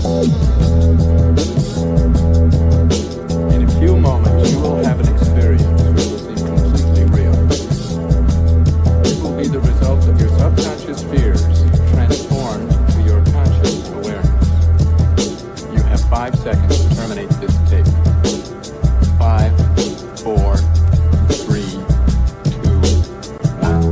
In a few moments, you will have an experience which will seem completely real. It will be the result of your subconscious fears transformed to your conscious awareness. You have 5 seconds to terminate this tape. 5, 4, 3, 2, 1.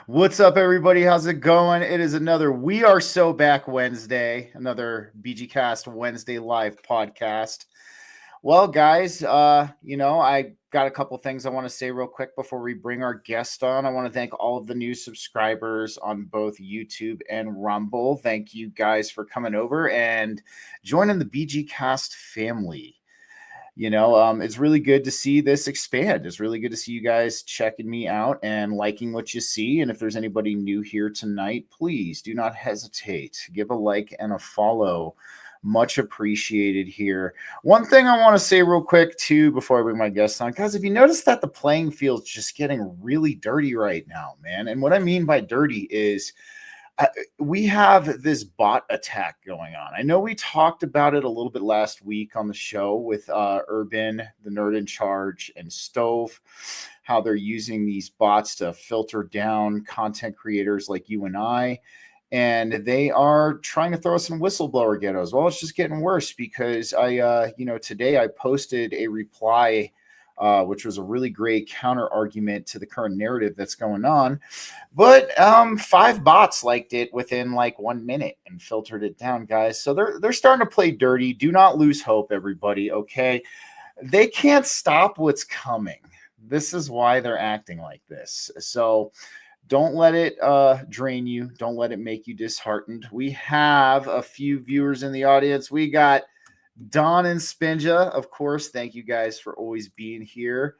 What's up, everybody? How's it going? It is another We Are So Back Wednesday, another BG-Cast Wednesday live podcast. Well, guys, I got a couple things I want to say real quick before we bring our guest on. I want to thank all of the new subscribers on both YouTube and Rumble. Thank you guys for coming over and joining the BG-Cast family. It's really good to see this expand. It's really good to see you guys checking me out and liking what you see. And if there's anybody new here tonight, please do not hesitate. Give a like and a follow. Much appreciated here. One thing I want to say real quick, too, before I bring my guests on, guys, if you notice that the playing field's just getting really dirty right now, man. And what I mean by dirty is we have this bot attack going on. I know we talked about it a little bit last week on the show with Urban, the Nerd in Charge, and Stove, how they're using these bots to filter down content creators like you and I. And they are trying to throw us in whistleblower ghettos. Well, it's just getting worse because today I posted a reply which was a really great counter argument to the current narrative that's going on. But 5 bots liked it within like 1 minute and filtered it down, guys. So they're starting to play dirty. Do not lose hope, everybody, okay? They can't stop what's coming. This is why they're acting like this. So don't let it drain you. Don't let it make you disheartened. We have a few viewers in the audience. We got Don and Spinja, of course. Thank you guys for always being here.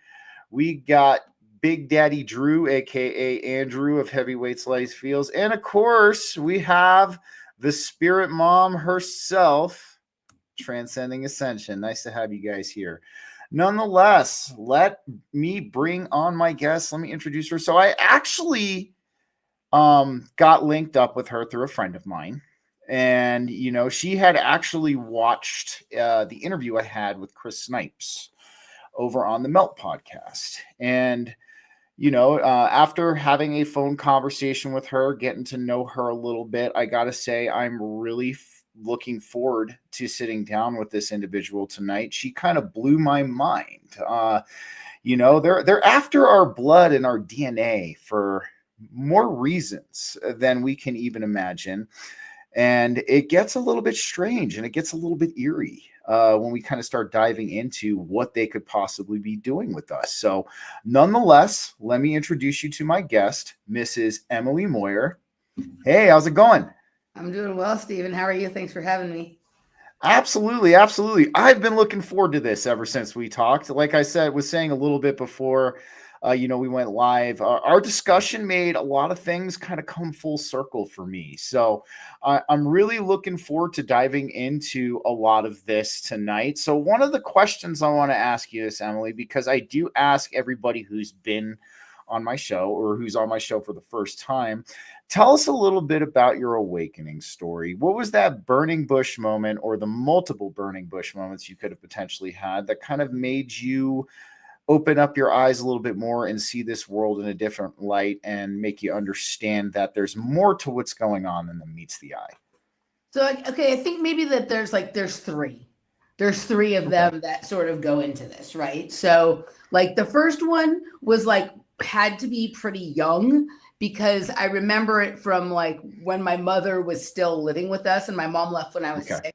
We got Big Daddy Drew, aka Andrew of Heavyweights Life Feels, and of course we have the Spirit Mom herself, Transcending Ascension. Nice to have you guys here. Nonetheless, let me bring on my guest. Let me introduce her. So I actually got linked up with her through a friend of mine. And, she had actually watched the interview I had with Chris Snipes over on the Melt podcast. And, after having a phone conversation with her, getting to know her a little bit, I got to say, I'm really looking forward to sitting down with this individual tonight. She kind of blew my mind. They're after our blood and our DNA for more reasons than we can even imagine. And it gets a little bit strange and it gets a little bit eerie when we kind of start diving into what they could possibly be doing with us. So nonetheless, let me introduce you to my guest, Mrs. Emily Moyer. Hey, how's it going? I'm doing well, Steven. How are you? Thanks for having me. Absolutely. Absolutely. I've been looking forward to this ever since we talked. Like I said, was saying a little bit before, we went live. Our discussion made a lot of things kind of come full circle for me. So I'm really looking forward to diving into a lot of this tonight. So one of the questions I want to ask you is, Emily, because I do ask everybody who's been on my show or who's on my show for the first time, tell us a little bit about your awakening story. What was that burning bush moment or the multiple burning bush moments you could have potentially had that kind of made you open up your eyes a little bit more and see this world in a different light and make you understand that there's more to what's going on than meets the eye? So, okay, I think maybe that there's 3. There's 3 of them that sort of go into this, right? So like the first one was had to be pretty young because I remember it from when my mother was still living with us and my mom left when I was 6.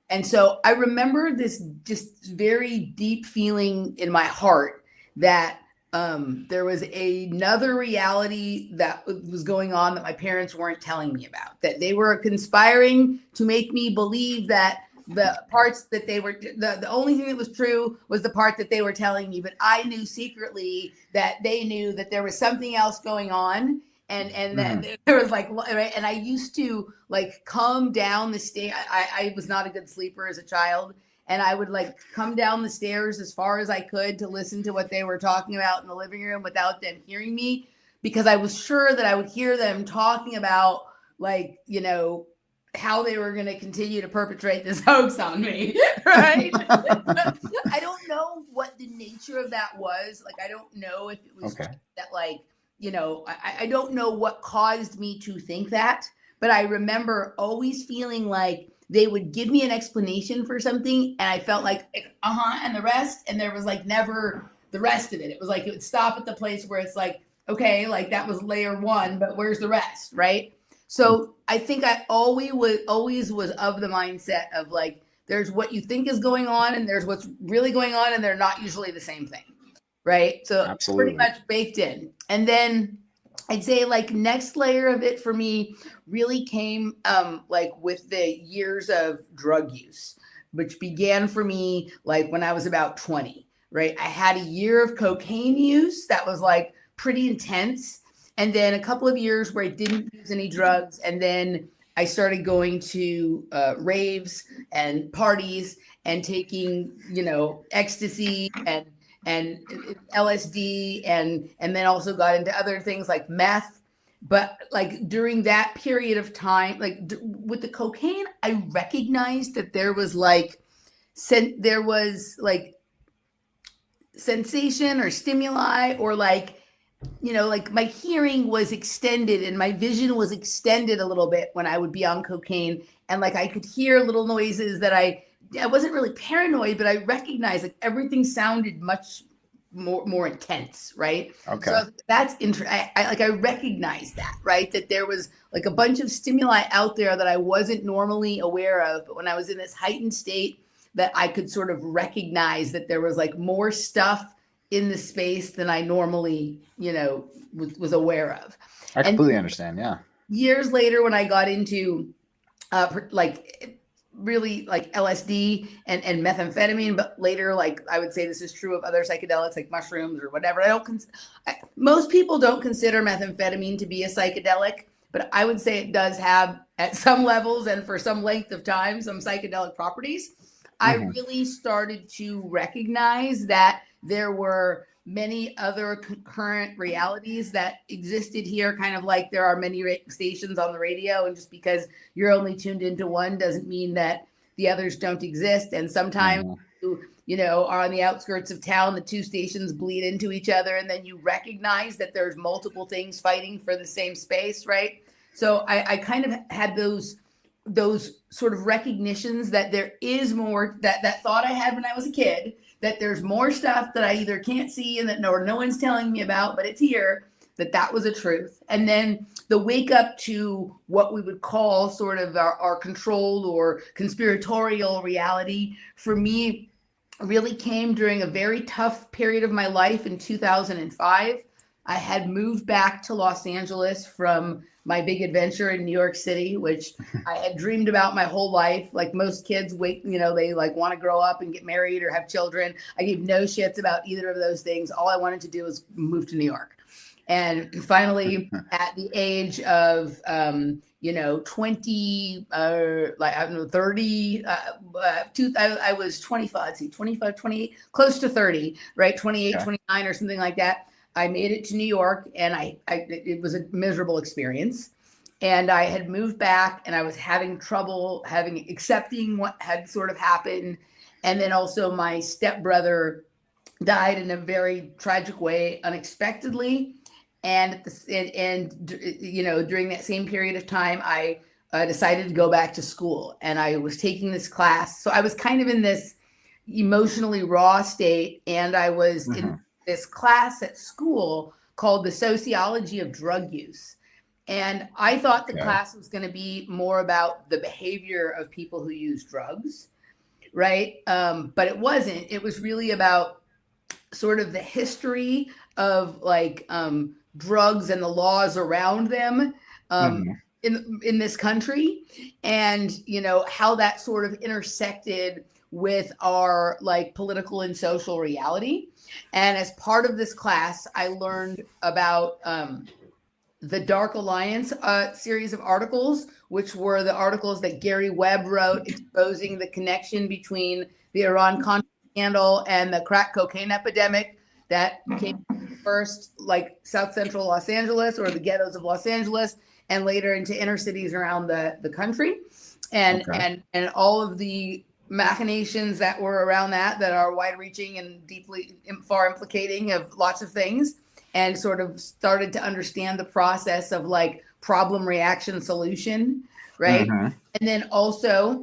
And so I remember this just very deep feeling in my heart that there was another reality that was going on that my parents weren't telling me about, that they were conspiring to make me believe that the parts that they were, the only thing that was true was the part that they were telling me, but I knew secretly that they knew that there was something else going on. And that there was like, right. And I used to like come down the stairs. I was not a good sleeper as a child. And I would like come down the stairs as far as I could to listen to what they were talking about in the living room without them hearing me, because I was sure that I would hear them talking about like, you know, how they were going to continue to perpetrate this hoax on me. Right. I don't know what the nature of that was. Like, I don't know if it was that, like, you know, I don't know what caused me to think that, but I remember always feeling like they would give me an explanation for something. And I felt like, and the rest, and there was like never the rest of it. It was like, it would stop at the place where it's like, okay, like that was layer one, but where's the rest? Right. So I think I always was of the mindset of like, there's what you think is going on and there's what's really going on, and they're not usually the same thing. Right. So pretty much baked in. And then I'd say like next layer of it for me really came like with the years of drug use, which began for me like when I was about 20. Right. I had a year of cocaine use that was like pretty intense. And then a couple of years where I didn't use any drugs. And then I started going to raves and parties and taking, you know, ecstasy and LSD and then also got into other things like meth. But like during that period of time, like with the cocaine, I recognized that there was like sensation or stimuli, or like, you know, like my hearing was extended and my vision was extended a little bit when I would be on cocaine. And like, I could hear little noises that I wasn't really paranoid, but I recognized like everything sounded much more intense. Right. Okay. So that's interesting. I recognized that, right. That there was like a bunch of stimuli out there that I wasn't normally aware of. But when I was in this heightened state, that I could sort of recognize that there was like more stuff in the space than I normally, you know, was aware of. I completely understand. Yeah. Years later, when I got into like really like LSD and methamphetamine, but later, like I would say this is true of other psychedelics like mushrooms or whatever. Most people don't consider methamphetamine to be a psychedelic, but I would say it does have at some levels and for some length of time some psychedelic properties. I really started to recognize that there were many other concurrent realities that existed here, kind of like there are many stations on the radio. And just because you're only tuned into one doesn't mean that the others don't exist. And sometimes, you know, are on the outskirts of town, the two stations bleed into each other. And then you recognize that there's multiple things fighting for the same space, right? So I kind of had those sort of recognitions that there is more, that thought I had when I was a kid, that there's more stuff that I either can't see and that no one's telling me about, but it's here, that was a truth. And then the wake up to what we would call sort of our controlled or conspiratorial reality for me really came during a very tough period of my life in 2005. I had moved back to Los Angeles from my big adventure in New York City, which I had dreamed about my whole life. Like most kids they like want to grow up and get married or have children. I gave no shits about either of those things. All I wanted to do was move to New York. And finally, at the age of, 20, 30, I was 25, 28, close to 30, right? 28, okay. 29 or something like that. I made it to New York, and it was a miserable experience. And I had moved back, and I was having trouble accepting what had sort of happened. And then also my stepbrother died in a very tragic way, unexpectedly. And during that same period of time, I decided to go back to school, and I was taking this class. So I was kind of in this emotionally raw state, and I was in this class at school called the Sociology of Drug Use. And I thought the class was going to be more about the behavior of people who use drugs, right? But it wasn't. It was really about sort of the history of like drugs and the laws around them. in this country, and how that sort of intersected with our like political and social reality. And as part of this class, I learned about the Dark Alliance series of articles, which were the articles that Gary Webb wrote exposing the connection between the Iran-Contra scandal and the crack cocaine epidemic that came first like South Central Los Angeles or the ghettos of Los Angeles, and later into inner cities around the country, and all of the machinations that were around that are wide-reaching and deeply far implicating of lots of things, and sort of started to understand the process of like problem, reaction, solution, right? And then also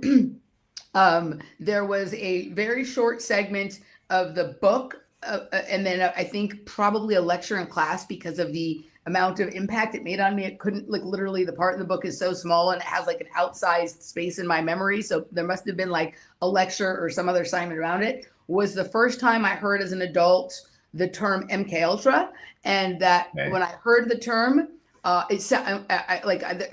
there was a very short segment of the book, and then I think probably a lecture in class because of the amount of impact it made on me. It couldn't, like, literally the part in the book is so small and it has like an outsized space in my memory. So there must have been like a lecture or some other assignment around it. Was the first time I heard as an adult the term MK Ultra, and that when I heard the term,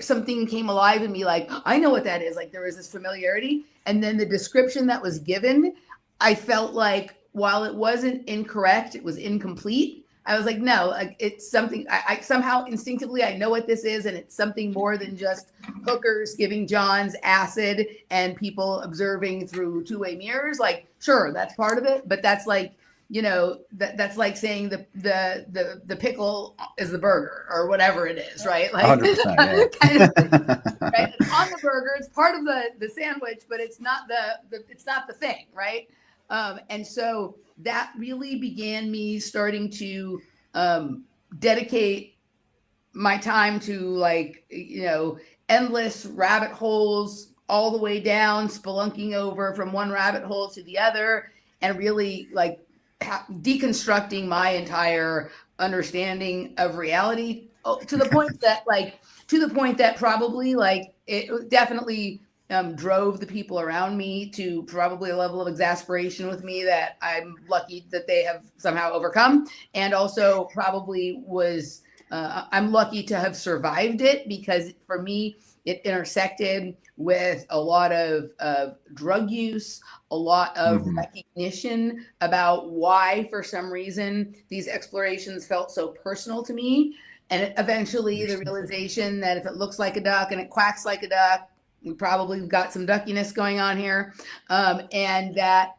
something came alive in me. Like, I know what that is. Like, there was this familiarity, and then the description that was given, I felt like while it wasn't incorrect, it was incomplete. I was like, no, like it's something I somehow instinctively I know what this is, and it's something more than just hookers giving Johns acid and people observing through two-way mirrors. Like, sure, that's part of it, but that's like, that's like saying the pickle is the burger or whatever it is, right? Like 100%, yeah. kind of, right? It's on the burger, it's part of the sandwich, but it's not the thing, right? And so that really began me starting to dedicate my time to, like, endless rabbit holes all the way down, spelunking over from one rabbit hole to the other, and really like deconstructing my entire understanding of reality to the point that probably like it definitely drove the people around me to probably a level of exasperation with me that I'm lucky that they have somehow overcome. And also probably was, I'm lucky to have survived it, because for me, it intersected with a lot of drug use, a lot of recognition about why, for some reason, these explorations felt so personal to me. And eventually the realization that if it looks like a duck and it quacks like a duck, we probably got some duckiness going on here. And that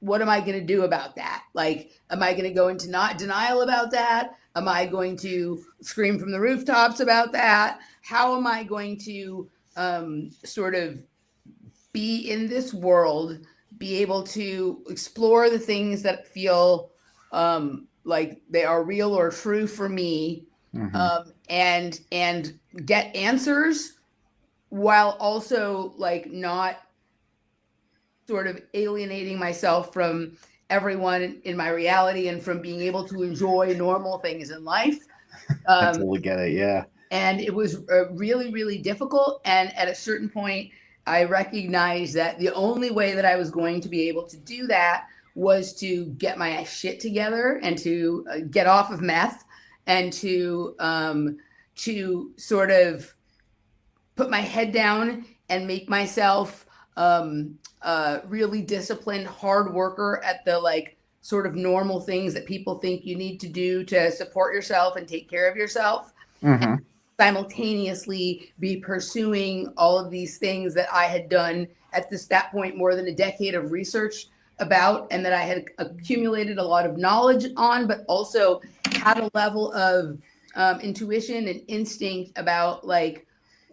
what am I going to do about that? Like, am I going to go into denial about that? Am I going to scream from the rooftops about that? How am I going to sort of be in this world, be able to explore the things that feel like they are real or true for me, and get answers, while also like not sort of alienating myself from everyone in my reality and from being able to enjoy normal things in life. I totally get it. Yeah. And it was really, really difficult. And at a certain point, I recognized that the only way that I was going to be able to do that was to get my shit together and to get off of meth, and to sort of put my head down and make myself really disciplined, hard worker at the like sort of normal things that people think you need to do to support yourself and take care of yourself. And simultaneously be pursuing all of these things that I had done at that point more than a decade of research about, and that I had accumulated a lot of knowledge on, but also had a level of intuition and instinct about like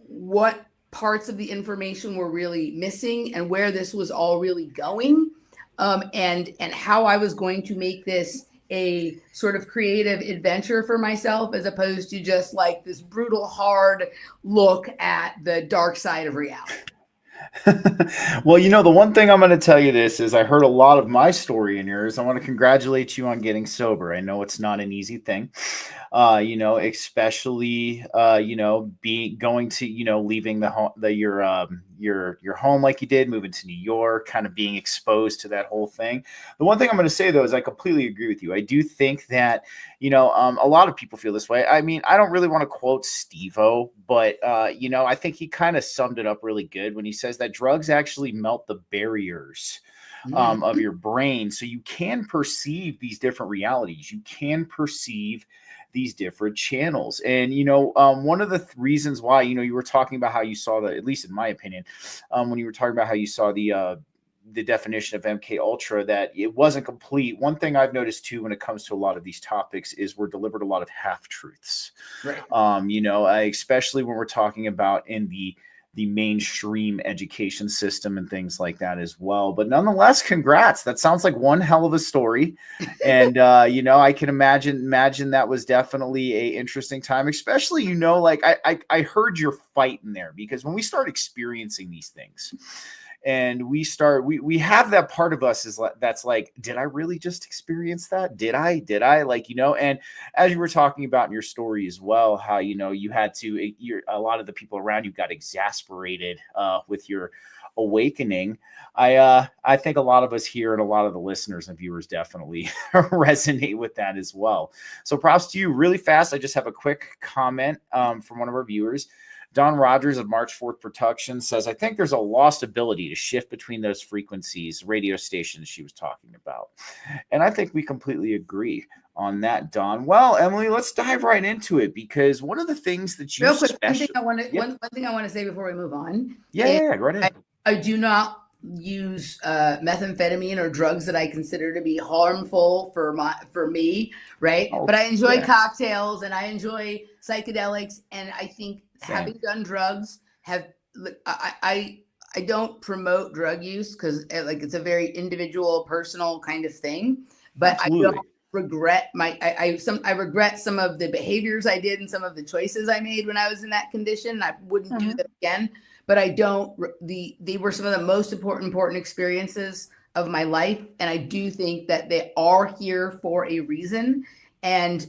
what parts of the information were really missing and where this was all really going, and how I was going to make this a sort of creative adventure for myself, as opposed to just like this brutal, hard look at the dark side of reality. Well, the one thing I'm going to tell you this is I heard a lot of my story in yours. I want to congratulate you on getting sober. I know it's not an easy thing, especially, going to, leaving your your home like you did, moving to New York, kind of being exposed to that whole thing. The one thing I'm going to say though is I completely agree with you. I do think that a lot of people feel this way. I mean, I don't really want to quote Steve-O, but I think he kind of summed it up really good when he says that drugs actually melt the barriers of your brain, so you can perceive these different realities. You can perceive these different channels. And one of the reasons why you were talking about how you saw that, at least in my opinion, when you were talking about how you saw the definition of MK Ultra, that it wasn't complete. One thing I've noticed too when it comes to a lot of these topics is we're delivered a lot of half truths, right? Especially when we're talking about in the mainstream education system and things like that as well. But nonetheless, congrats. That sounds like one hell of a story. And, I can imagine that was definitely a interesting time, especially, I heard your fight in there, because when we start experiencing these things and we have that part of us that's like, did I really just experience that? Did I and as you were talking about in your story as well, how, you had to, a lot of the people around you got exasperated with your awakening. I think a lot of us here and a lot of the listeners and viewers definitely resonate with that as well. So props to you. Really fast, I just have a quick comment from one of our viewers. Don Rogers of March 4th Production says, I think there's a lost ability to shift between those frequencies, radio stations she was talking about. And I think we completely agree on that, Don. Well, Emily, let's dive right into it, because one of the things that you real quick, one thing I want to say before we move on. Right ahead. I do not use methamphetamine or drugs that I consider to be harmful for me, right? But I enjoy cocktails and I enjoy psychedelics, and I think having done drugs, I don't promote drug use because it's a very individual, personal kind of thing. But absolutely. I don't regret I regret some of the behaviors I did and some of the choices I made when I was in that condition. I wouldn't do them again. But I don't. They were some of the most important experiences of my life, and I do think that they are here for a reason. And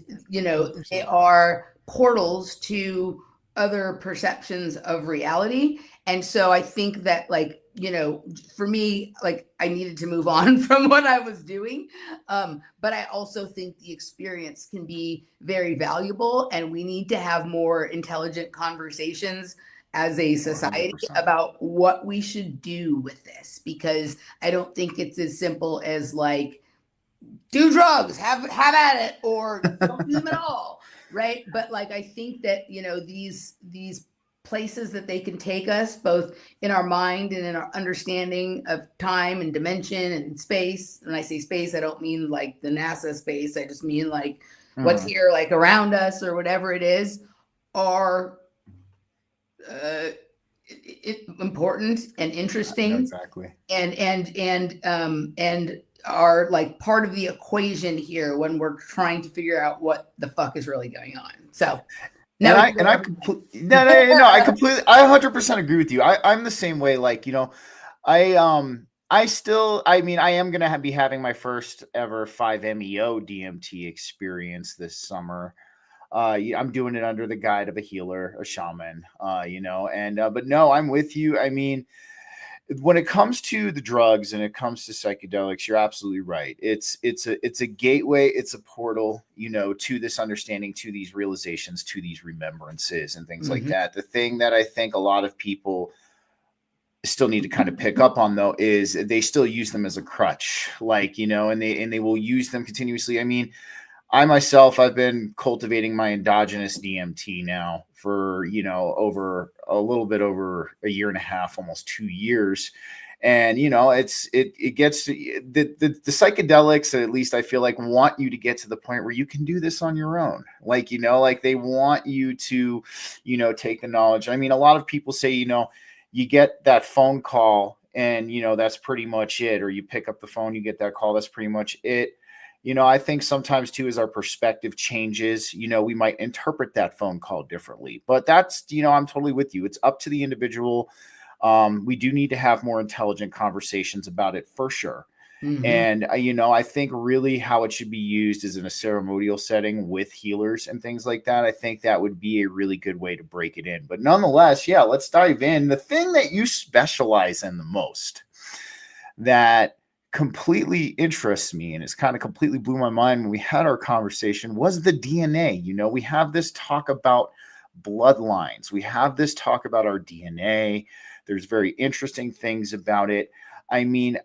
they are portals to other perceptions of reality. And so I think that, for me, I needed to move on from what I was doing. But I also think the experience can be very valuable, and we need to have more intelligent conversations as a society 100%. About what we should do with this, because I don't think it's as simple as do drugs, have at it, or don't do them at all. Right. But I think that, these places that they can take us, both in our mind and in our understanding of time and dimension and space. And I say space, I don't mean the NASA space. I just mean what's here, around us or whatever it is, are important and interesting. Exactly. And are part of the equation here when we're trying to figure out what the fuck is really going on. So I 100% agree with you. I'm the same way. I am going to be having my first ever 5-MeO DMT experience this summer. I'm doing it under the guide of a healer, a shaman, but no, I'm with you. I mean, when it comes to the drugs and it comes to psychedelics, you're absolutely right. It's a gateway, it's a portal, to this understanding, to these realizations, to these remembrances and things like that. The thing that I think a lot of people still need to kind of pick up on, though, is they still use them as a crutch, and they will use them continuously. I mean, I myself, I've been cultivating my endogenous DMT now for, over a little bit over a year and a half, almost 2 years. And, it gets the psychedelics, at least I feel want you to get to the point where you can do this on your own. They want you to, take the knowledge. I mean, a lot of people say, you get that phone call and, that's pretty much it. Or you pick up the phone, you get that call, that's pretty much it. I think sometimes too, as our perspective changes, we might interpret that phone call differently, but that's, I'm totally with you. It's up to the individual. We do need to have more intelligent conversations about it for sure. And, I think really how it should be used is in a ceremonial setting with healers and things like that. I think that would be a really good way to break it in. But nonetheless, yeah, let's dive in. The thing that you specialize in the most that completely interests me, and it's kind of completely blew my mind when we had our conversation, was the DNA. We have this talk about bloodlines. We have this talk about our DNA. There's very interesting things about it. I mean,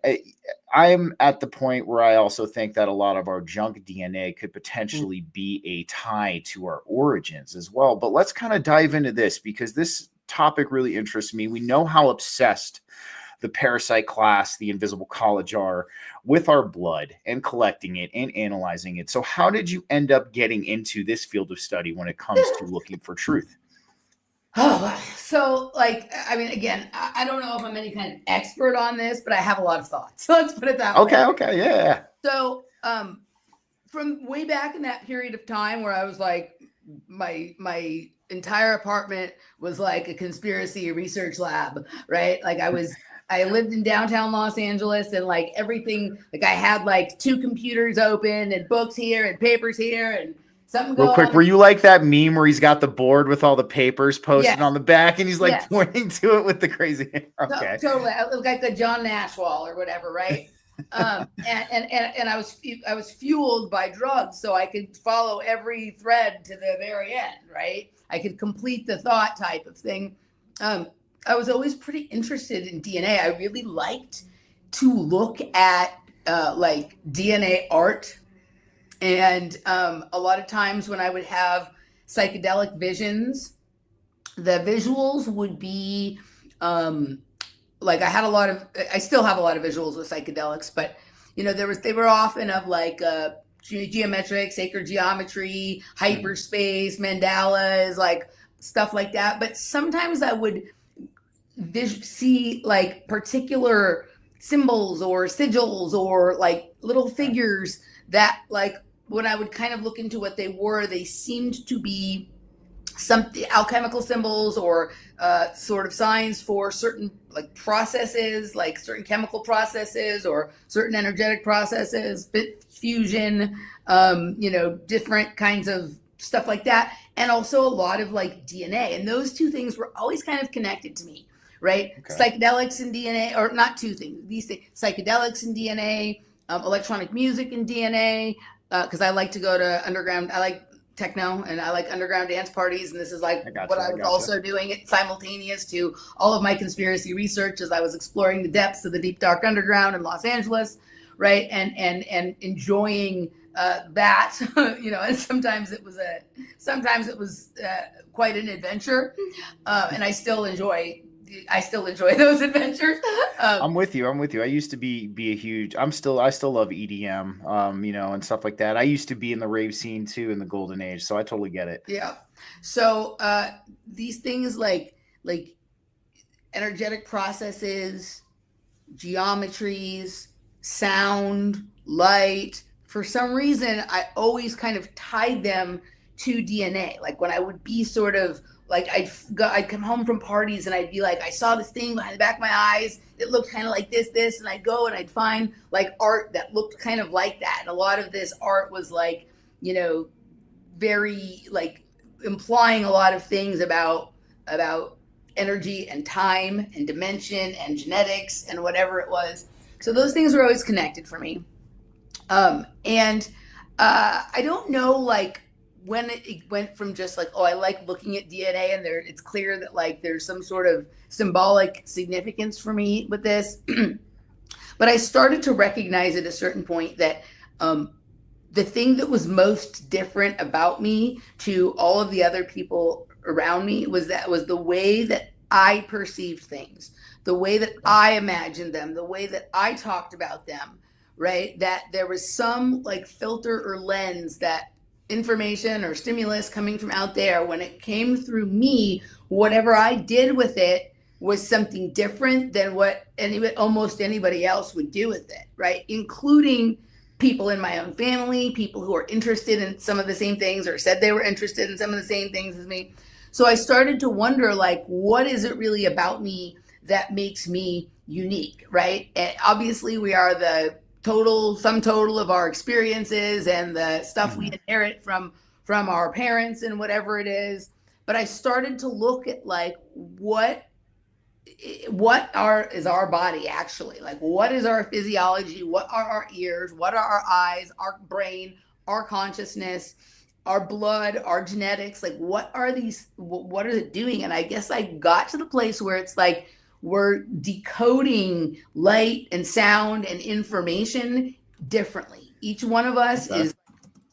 I'm at the point where I also think that a lot of our junk DNA could potentially be a tie to our origins as well. But let's kind of dive into this because this topic really interests me. We know how obsessed the parasite class, the invisible college are with our blood and collecting it and analyzing it. So how did you end up getting into this field of study when it comes to looking for truth? Oh, so again, I don't know if I'm any kind of expert on this, but I have a lot of thoughts. So let's put it that way. Okay, yeah. So, from way back in that period of time where I was like, my entire apartment was like a conspiracy research lab, right? Like I lived in downtown Los Angeles and like everything, like I had like 2 computers open and books here and papers here and something Real quick, were you like that meme where he's got the board with all the papers posted on the back and he's like pointing to it with the crazy hair? Okay. No, totally. I look like the John Nash wall or whatever, right? And I was fueled by drugs, so I could follow every thread to the very end, right? I could complete the thought type of thing. I was always pretty interested in DNA. I really liked to look at like DNA art. And a lot of times when I would have psychedelic visions, the visuals would be like I still have a lot of visuals with psychedelics, but they were often of like geometric, sacred geometry, hyperspace, mandalas, like stuff like that. But sometimes I would see like particular symbols or sigils or like little figures that like when I would kind of look into what they were, they seemed to be some alchemical symbols or sort of signs for certain like processes, like certain chemical processes or certain energetic processes, fusion, different kinds of stuff like that. And also a lot of like DNA. And those 2 things were always kind of connected to me, right? Okay. Psychedelics and DNA, or not 2 things, these things, psychedelics and DNA, electronic music and DNA, because I like to go to underground. I like techno and I like underground dance parties. And this is like what I was also doing it simultaneous to all of my conspiracy research as I was exploring the depths of the deep, dark underground in Los Angeles. Right. And enjoying that, and sometimes it was quite an adventure. And I still enjoy those adventures. I'm with you. I used to be a huge, I still love EDM, and stuff like that. I used to be in the rave scene too in the golden age. So I totally get it. Yeah. So, these things like energetic processes, geometries, sound, light, for some reason, I always kind of tied them to DNA. Like when I would be sort of like, I'd come home from parties and I'd be like, I saw this thing behind the back of my eyes. It looked kind of like this. And I'd go and I'd find like art that looked kind of like that. And a lot of this art was like, very like implying a lot of things about energy and time and dimension and genetics and whatever it was. So those things were always connected for me. And I don't know, like, when it went from just like, oh, I like looking at DNA and it's clear that like there's some sort of symbolic significance for me with this. But I started to recognize at a certain point that the thing that was most different about me to all of the other people around me was the way that I perceived things, the way that I imagined them, the way that I talked about them, right? That there was some like filter or lens, that information or stimulus coming from out there, when it came through me, whatever I did with it was something different than what almost anybody else would do with it, right? Including people in my own family, people who are interested in some of the same things or said they were interested in some of the same things as me. So I started to wonder, like, what is it really about me that makes me unique, right? And obviously we are the sum total of our experiences and the stuff we inherit from our parents and whatever it is. But I started to look at like what is our body actually, like what is our physiology, what are our ears, what are our eyes, our brain, our consciousness, our blood, our genetics, like what are it doing? And I guess I got to the place where it's like we're decoding light and sound and information differently. Each one of us is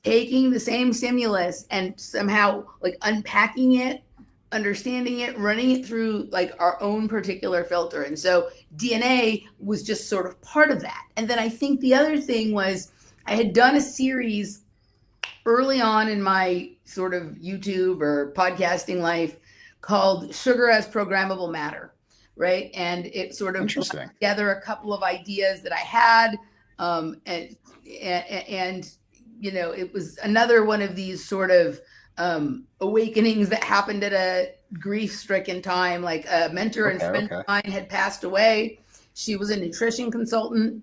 taking the same stimulus and somehow like unpacking it, understanding it, running it through like our own particular filter. And so DNA was just sort of part of that. And then I think the other thing was I had done a series early on in my sort of YouTube or podcasting life called Sugar as Programmable Matter, right? And it sort of brought together a couple of ideas that I had, and you know, it was another one of these sort of awakenings that happened at a grief-stricken time. Like a mentor and friend of mine had passed away. She was a nutrition consultant,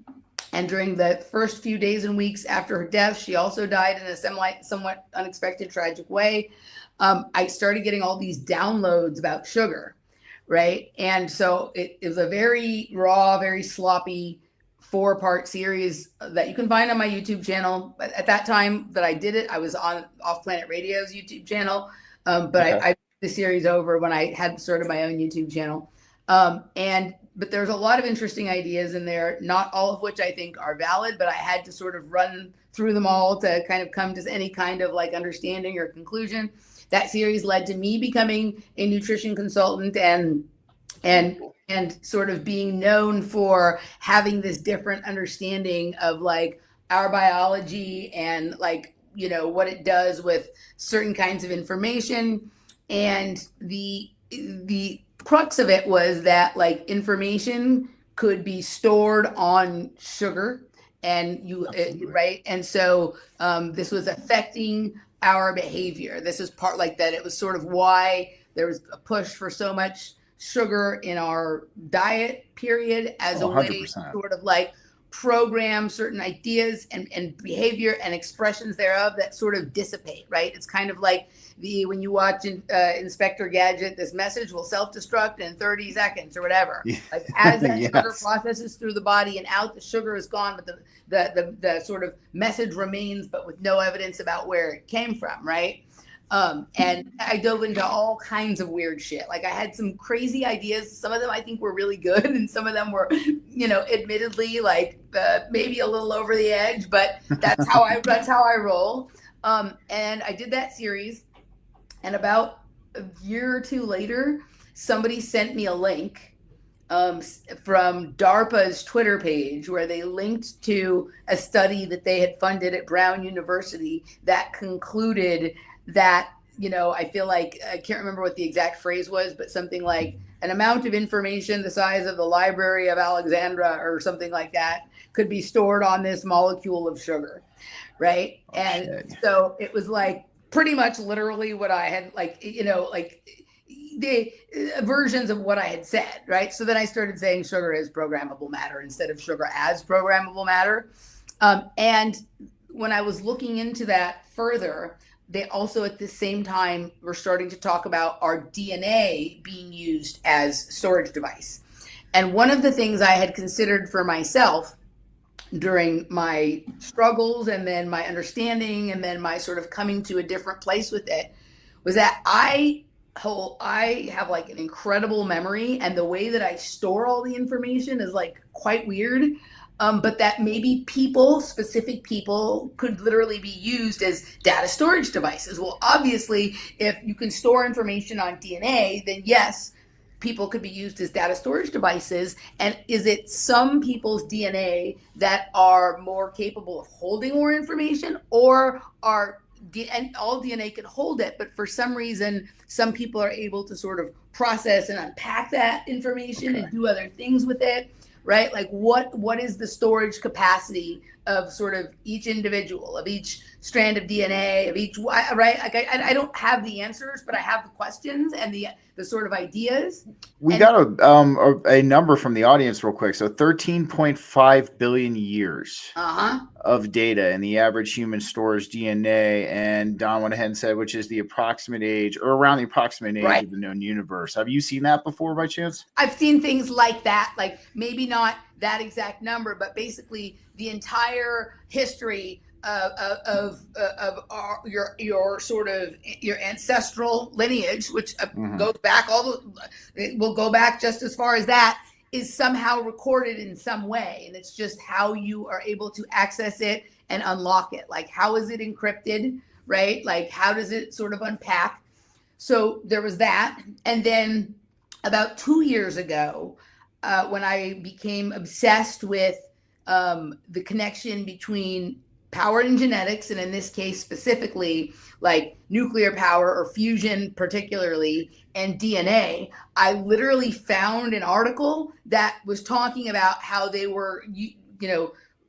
and during the first few days and weeks after her death, she also died in a somewhat unexpected, tragic way. I started getting all these downloads about sugar, right? And so it was a very raw, very sloppy 4-part series that you can find on my YouTube channel. At that time that I did it, I was on Off Planet Radio's YouTube channel, but I did the series over when I had started my own YouTube channel. But there's a lot of interesting ideas in there, not all of which I think are valid, but I had to sort of run through them all to kind of come to any kind of like understanding or conclusion. That series led to me becoming a nutrition consultant and sort of being known for having this different understanding of like our biology and like, you know, what it does with certain kinds of information. And the crux of it was that like information could be stored on sugar and right. And so this was affecting our behavior. This is part like that. It was sort of why there was a push for so much sugar in our diet period as a way to sort of like program certain ideas and behavior and expressions thereof that sort of dissipate, right? It's kind of like when you watch Inspector Gadget, this message will self-destruct in 30 seconds or whatever. Like as that sugar processes through the body and out, the sugar is gone, but the sort of message remains, but with no evidence about where it came from, right? And I dove into all kinds of weird shit. Like I had some crazy ideas. Some of them I think were really good, and some of them were, you know, admittedly like maybe a little over the edge. But that's how I roll. And I did that series, and about a year or two later, somebody sent me a link from DARPA's Twitter page where they linked to a study that they had funded at Brown University that concluded that, you know, I feel like, I can't remember what the exact phrase was, but something like an amount of information the size of the Library of Alexandria or something like that could be stored on this molecule of sugar, right? So it was like pretty much literally what I had, like, you know, like the versions of what I had said, right? So then I started saying sugar is programmable matter instead of sugar as programmable matter. And when I was looking into that further, they also at the same time were starting to talk about our DNA being used as storage device. And one of the things I had considered for myself during my struggles and then my understanding and then my sort of coming to a different place with it was that I have like an incredible memory, and the way that I store all the information is like quite weird. But that maybe specific people could literally be used as data storage devices. Well, obviously, if you can store information on DNA, then yes, people could be used as data storage devices. And is it some people's DNA that are more capable of holding more information, or and all DNA can hold it, but for some reason, some people are able to sort of process and unpack that information and do other things with it? Right? Like what is the storage capacity of sort of each individual, of each strand of DNA, of each, right? Like I don't have the answers, but I have the questions and the sort of ideas. We got a number from the audience real quick. So 13.5 billion years of data, and the average human stores DNA. And Don went ahead and said, which is the approximate age, or around the approximate age of the known universe. Have you seen that before by chance? I've seen things like that, like maybe not that exact number, but basically the entire history of your sort of your ancestral lineage, which goes back it will go back just as far as that, is somehow recorded in some way, and it's just how you are able to access it and unlock it. Like, how is it encrypted, right? Like, how does it sort of unpack? So there was that, and then about 2 years ago, when I became obsessed with the connection between power and genetics, and in this case specifically like nuclear power or fusion particularly, and DNA, I literally found an article that was talking about how they were,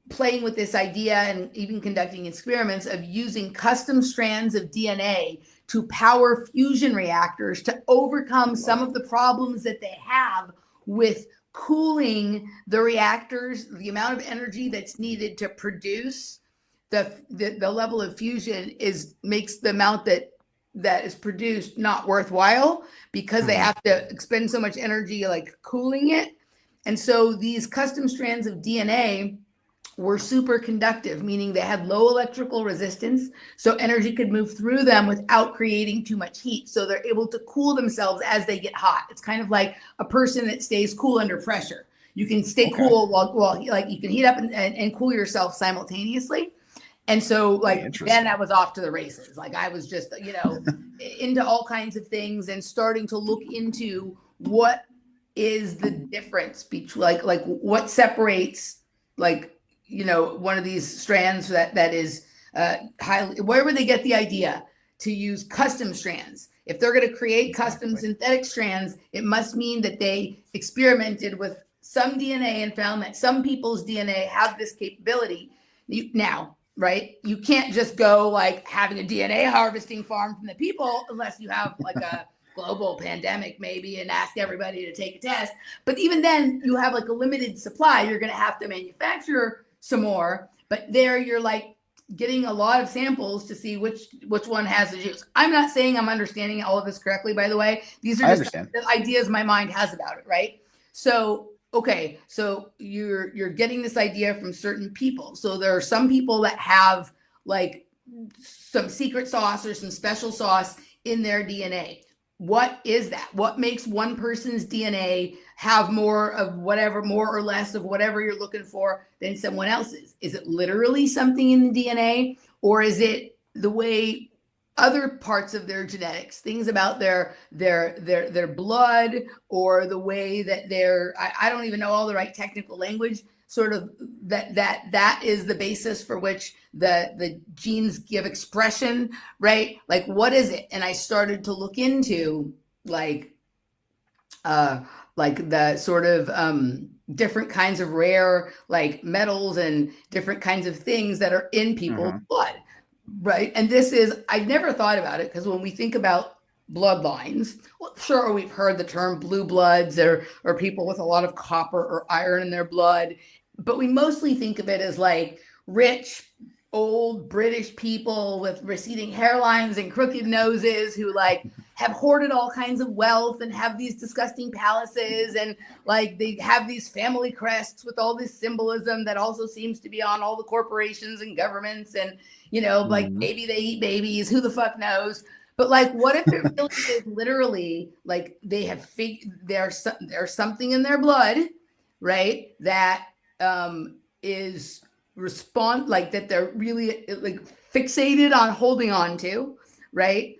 playing with this idea and even conducting experiments of using custom strands of DNA to power fusion reactors to overcome some of the problems that they have with cooling the reactors. The amount of energy that's needed to produce the level of fusion makes the amount that is produced not worthwhile, because they have to expend so much energy like cooling it. And so these custom strands of DNA were super conductive, meaning they had low electrical resistance, so energy could move through them without creating too much heat. So they're able to cool themselves as they get hot. It's kind of like a person that stays cool under pressure. You can stay cool while like you can heat up and cool yourself simultaneously. And so like then I was off to the races. Like I was just, into all kinds of things and starting to look into what is the difference between like what separates one of these strands that is highly, where would they get the idea to use custom strands? If they're going to create custom synthetic strands, it must mean that they experimented with some DNA and found that some people's DNA have this capability. Right? You can't just go like having a DNA harvesting farm from the people unless you have like a global pandemic maybe and ask everybody to take a test. But even then you have like a limited supply. You're going to have to manufacture some more. But there you're like getting a lot of samples to see which one has the juice. I'm not saying I'm understanding all of this correctly, by the way. These are just the ideas my mind has about it, right? So okay, so you're getting this idea from certain people. So there are some people that have like some secret sauce or some special sauce in their DNA. What is that? What makes one person's DNA have more of whatever, more or less of whatever you're looking for than someone else's? Is it literally something in the DNA, or is it the way other parts of their genetics, things about their blood, or the way that I don't even know all the right technical language, sort of that is the basis for which the genes give expression, right? Like, what is it? And I started to look into like the sort of different kinds of rare like metals and different kinds of things that are in people's blood. Right. And I've never thought about it, because when we think about bloodlines, well, sure, we've heard the term blue bloods or people with a lot of copper or iron in their blood, but we mostly think of it as like rich, old British people with receding hairlines and crooked noses who like have hoarded all kinds of wealth and have these disgusting palaces, and like they have these family crests with all this symbolism that also seems to be on all the corporations and governments, and like maybe they eat babies, who the fuck knows. But like, what if it really is literally like they have there's something in their blood, right, that is like that they're really like fixated on holding on to, right?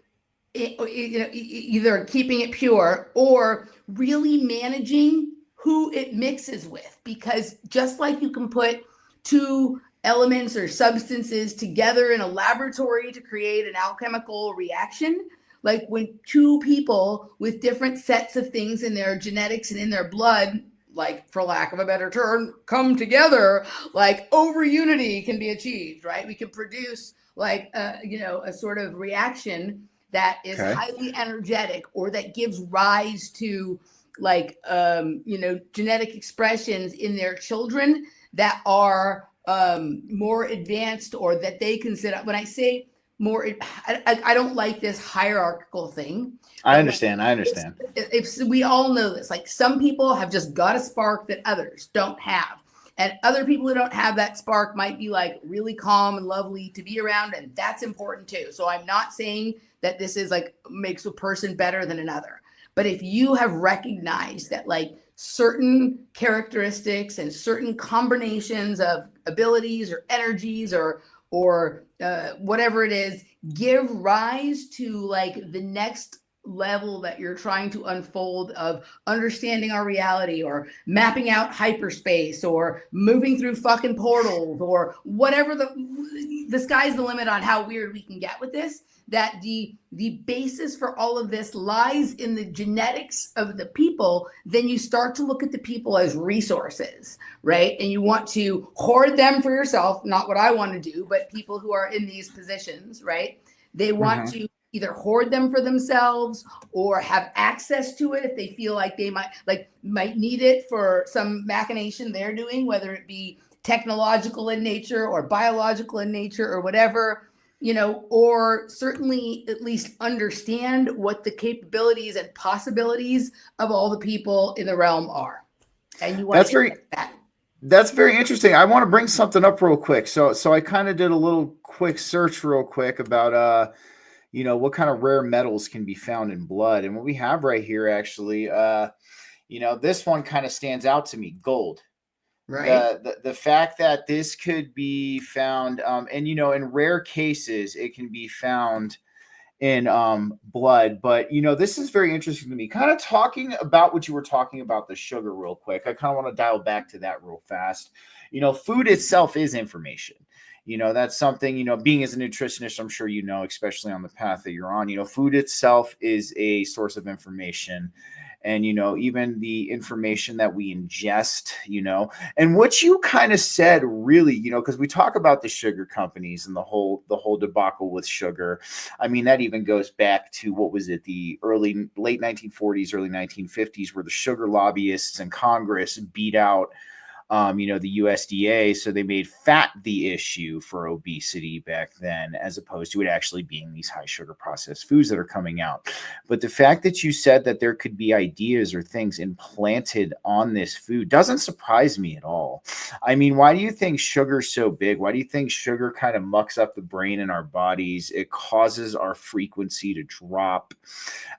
Either keeping it pure or really managing who it mixes with, because just like you can put two elements or substances together in a laboratory to create an alchemical reaction, like when two people with different sets of things in their genetics and in their blood like, for lack of a better term, come together, like over unity can be achieved, right? We can produce like a sort of reaction that is highly energetic, or that gives rise to like genetic expressions in their children that are more advanced, or that they consider. When I say more, I don't like this hierarchical thing. I understand. If we all know this, like, some people have just got a spark that others don't have. And other people who don't have that spark might be like really calm and lovely to be around. And that's important too. So I'm not saying that this is like makes a person better than another. But if you have recognized that like certain characteristics and certain combinations of abilities or energies or whatever it is give rise to like the next level that you're trying to unfold of understanding our reality, or mapping out hyperspace, or moving through fucking portals, or whatever, the sky's the limit on how weird we can get with this, that the basis for all of this lies in the genetics of the people, then you start to look at the people as resources, right? And you want to hoard them for yourself, not what I want to do, but people who are in these positions, right? They want to either hoard them for themselves or have access to it if they feel like they might need it for some machination they're doing, whether it be technological in nature or biological in nature or whatever, or certainly at least understand what the capabilities and possibilities of all the people in the realm are. And you want That's very interesting. I want to bring something up real quick. So I kind of did a little quick search real quick about what kind of rare metals can be found in blood. And what we have right here, actually, this one kind of stands out to me: gold. Right. The fact that this could be found, in rare cases, it can be found in blood. But, this is very interesting to me. Kind of talking about what you were talking about, the sugar, real quick. I kind of want to dial back to that real fast. Food itself is information. That's something, being as a nutritionist, I'm sure especially on the path that you're on, food itself is a source of information. And, even the information that we ingest, and what you kind of said really, because we talk about the sugar companies and the whole debacle with sugar. I mean, that even goes back to, what was it, the late 1940s, early 1950s, where the sugar lobbyists in Congress beat out the USDA. So they made fat the issue for obesity back then, as opposed to it actually being these high sugar processed foods that are coming out. But the fact that you said that there could be ideas or things implanted on this food doesn't surprise me at all. I mean, why do you think sugar's so big? Why do you think sugar kind of mucks up the brain in our bodies? It causes our frequency to drop.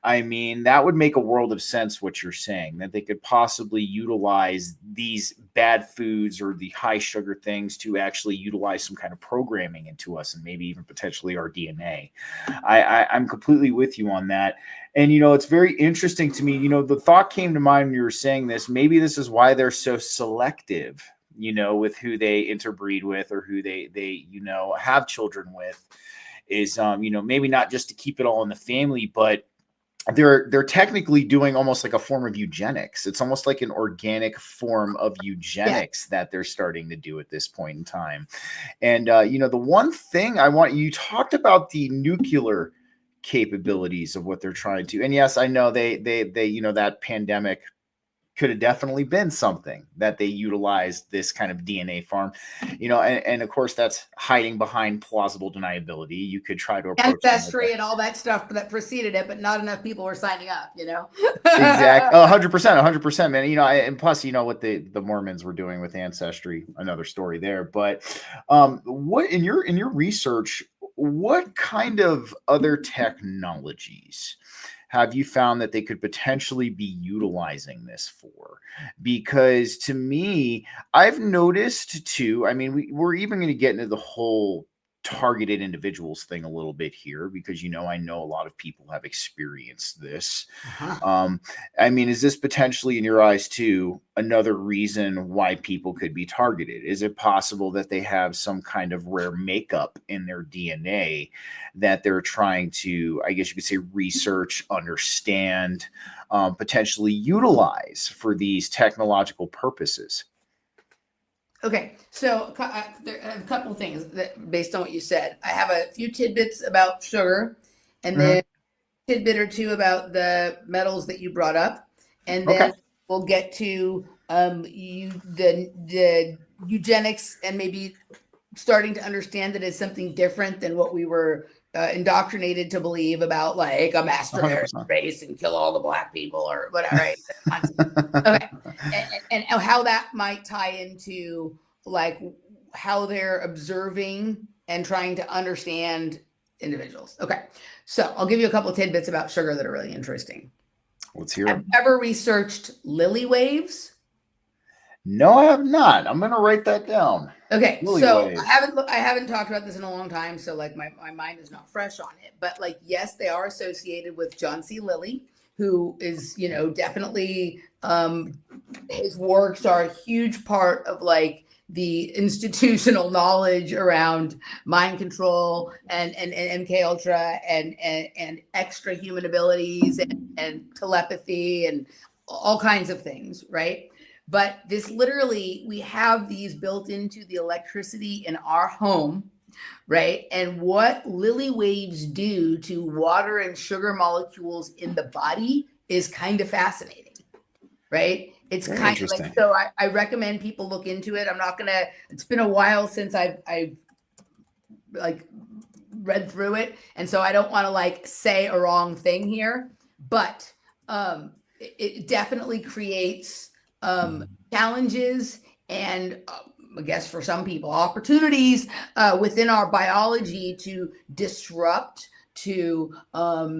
I mean, that would make a world of sense, what you're saying, that they could possibly utilize these bad foods or the high sugar things to actually utilize some kind of programming into us, and maybe even potentially our DNA. I'm completely with you on that. And, it's very interesting to me, the thought came to mind when you were saying this, maybe this is why they're so selective, with who they interbreed with, or who they have children with, is, maybe not just to keep it all in the family, but they're technically doing almost like a form of eugenics. It's almost like an organic form of eugenics that they're starting to do at this point in time. And, the one thing you talked about the nuclear capabilities of what they're trying to, and yes, I know they that pandemic could have definitely been something that they utilized this kind of DNA farm, and of course that's hiding behind plausible deniability. You could try to approach ancestry and all that stuff that preceded it, but not enough people were signing up, Exactly. 100%, man. And plus, what the Mormons were doing with ancestry, another story there. But what in your research, what kind of other technologies have you found that they could potentially be utilizing this for? Because to me, I've noticed too, I mean, we're even going to get into the whole targeted individuals thing a little bit here, because I know a lot of people have experienced this. I mean, is this potentially, in your eyes too, another reason why people could be targeted? Is it possible that they have some kind of rare makeup in their DNA that they're trying to, I guess you could say, research, understand, potentially utilize for these technological purposes? Okay, so there are a couple of things that, based on what you said. I have a few tidbits about sugar, and then a tidbit or two about the metals that you brought up, and then we'll get to the eugenics, and maybe starting to understand that it's something different than what we were indoctrinated to believe about, like a master race and kill all the black people or whatever. Right? Okay, and how that might tie into like how they're observing and trying to understand individuals. Okay, so I'll give you a couple of tidbits about sugar that are really interesting. Let's hear Have them. you ever researched lily waves? No, I have not. I'm gonna write that down. Okay, Lily so waves. I haven't talked about this in a long time, so like my mind is not fresh on it. But like, yes, they are associated with John C. Lilly, who is, definitely his works are a huge part of like the institutional knowledge around mind control and MK Ultra and extra human abilities and telepathy and all kinds of things, right? But this literally, we have these built into the electricity in our home, right? And what lily waves do to water and sugar molecules in the body is kind of fascinating, right? It's Very kind of like, so I recommend people look into it. I'm not gonna, it's been a while since I've like read through it. And so I don't want to like say a wrong thing here, but it definitely creates challenges and I guess for some people opportunities within our biology to disrupt, to what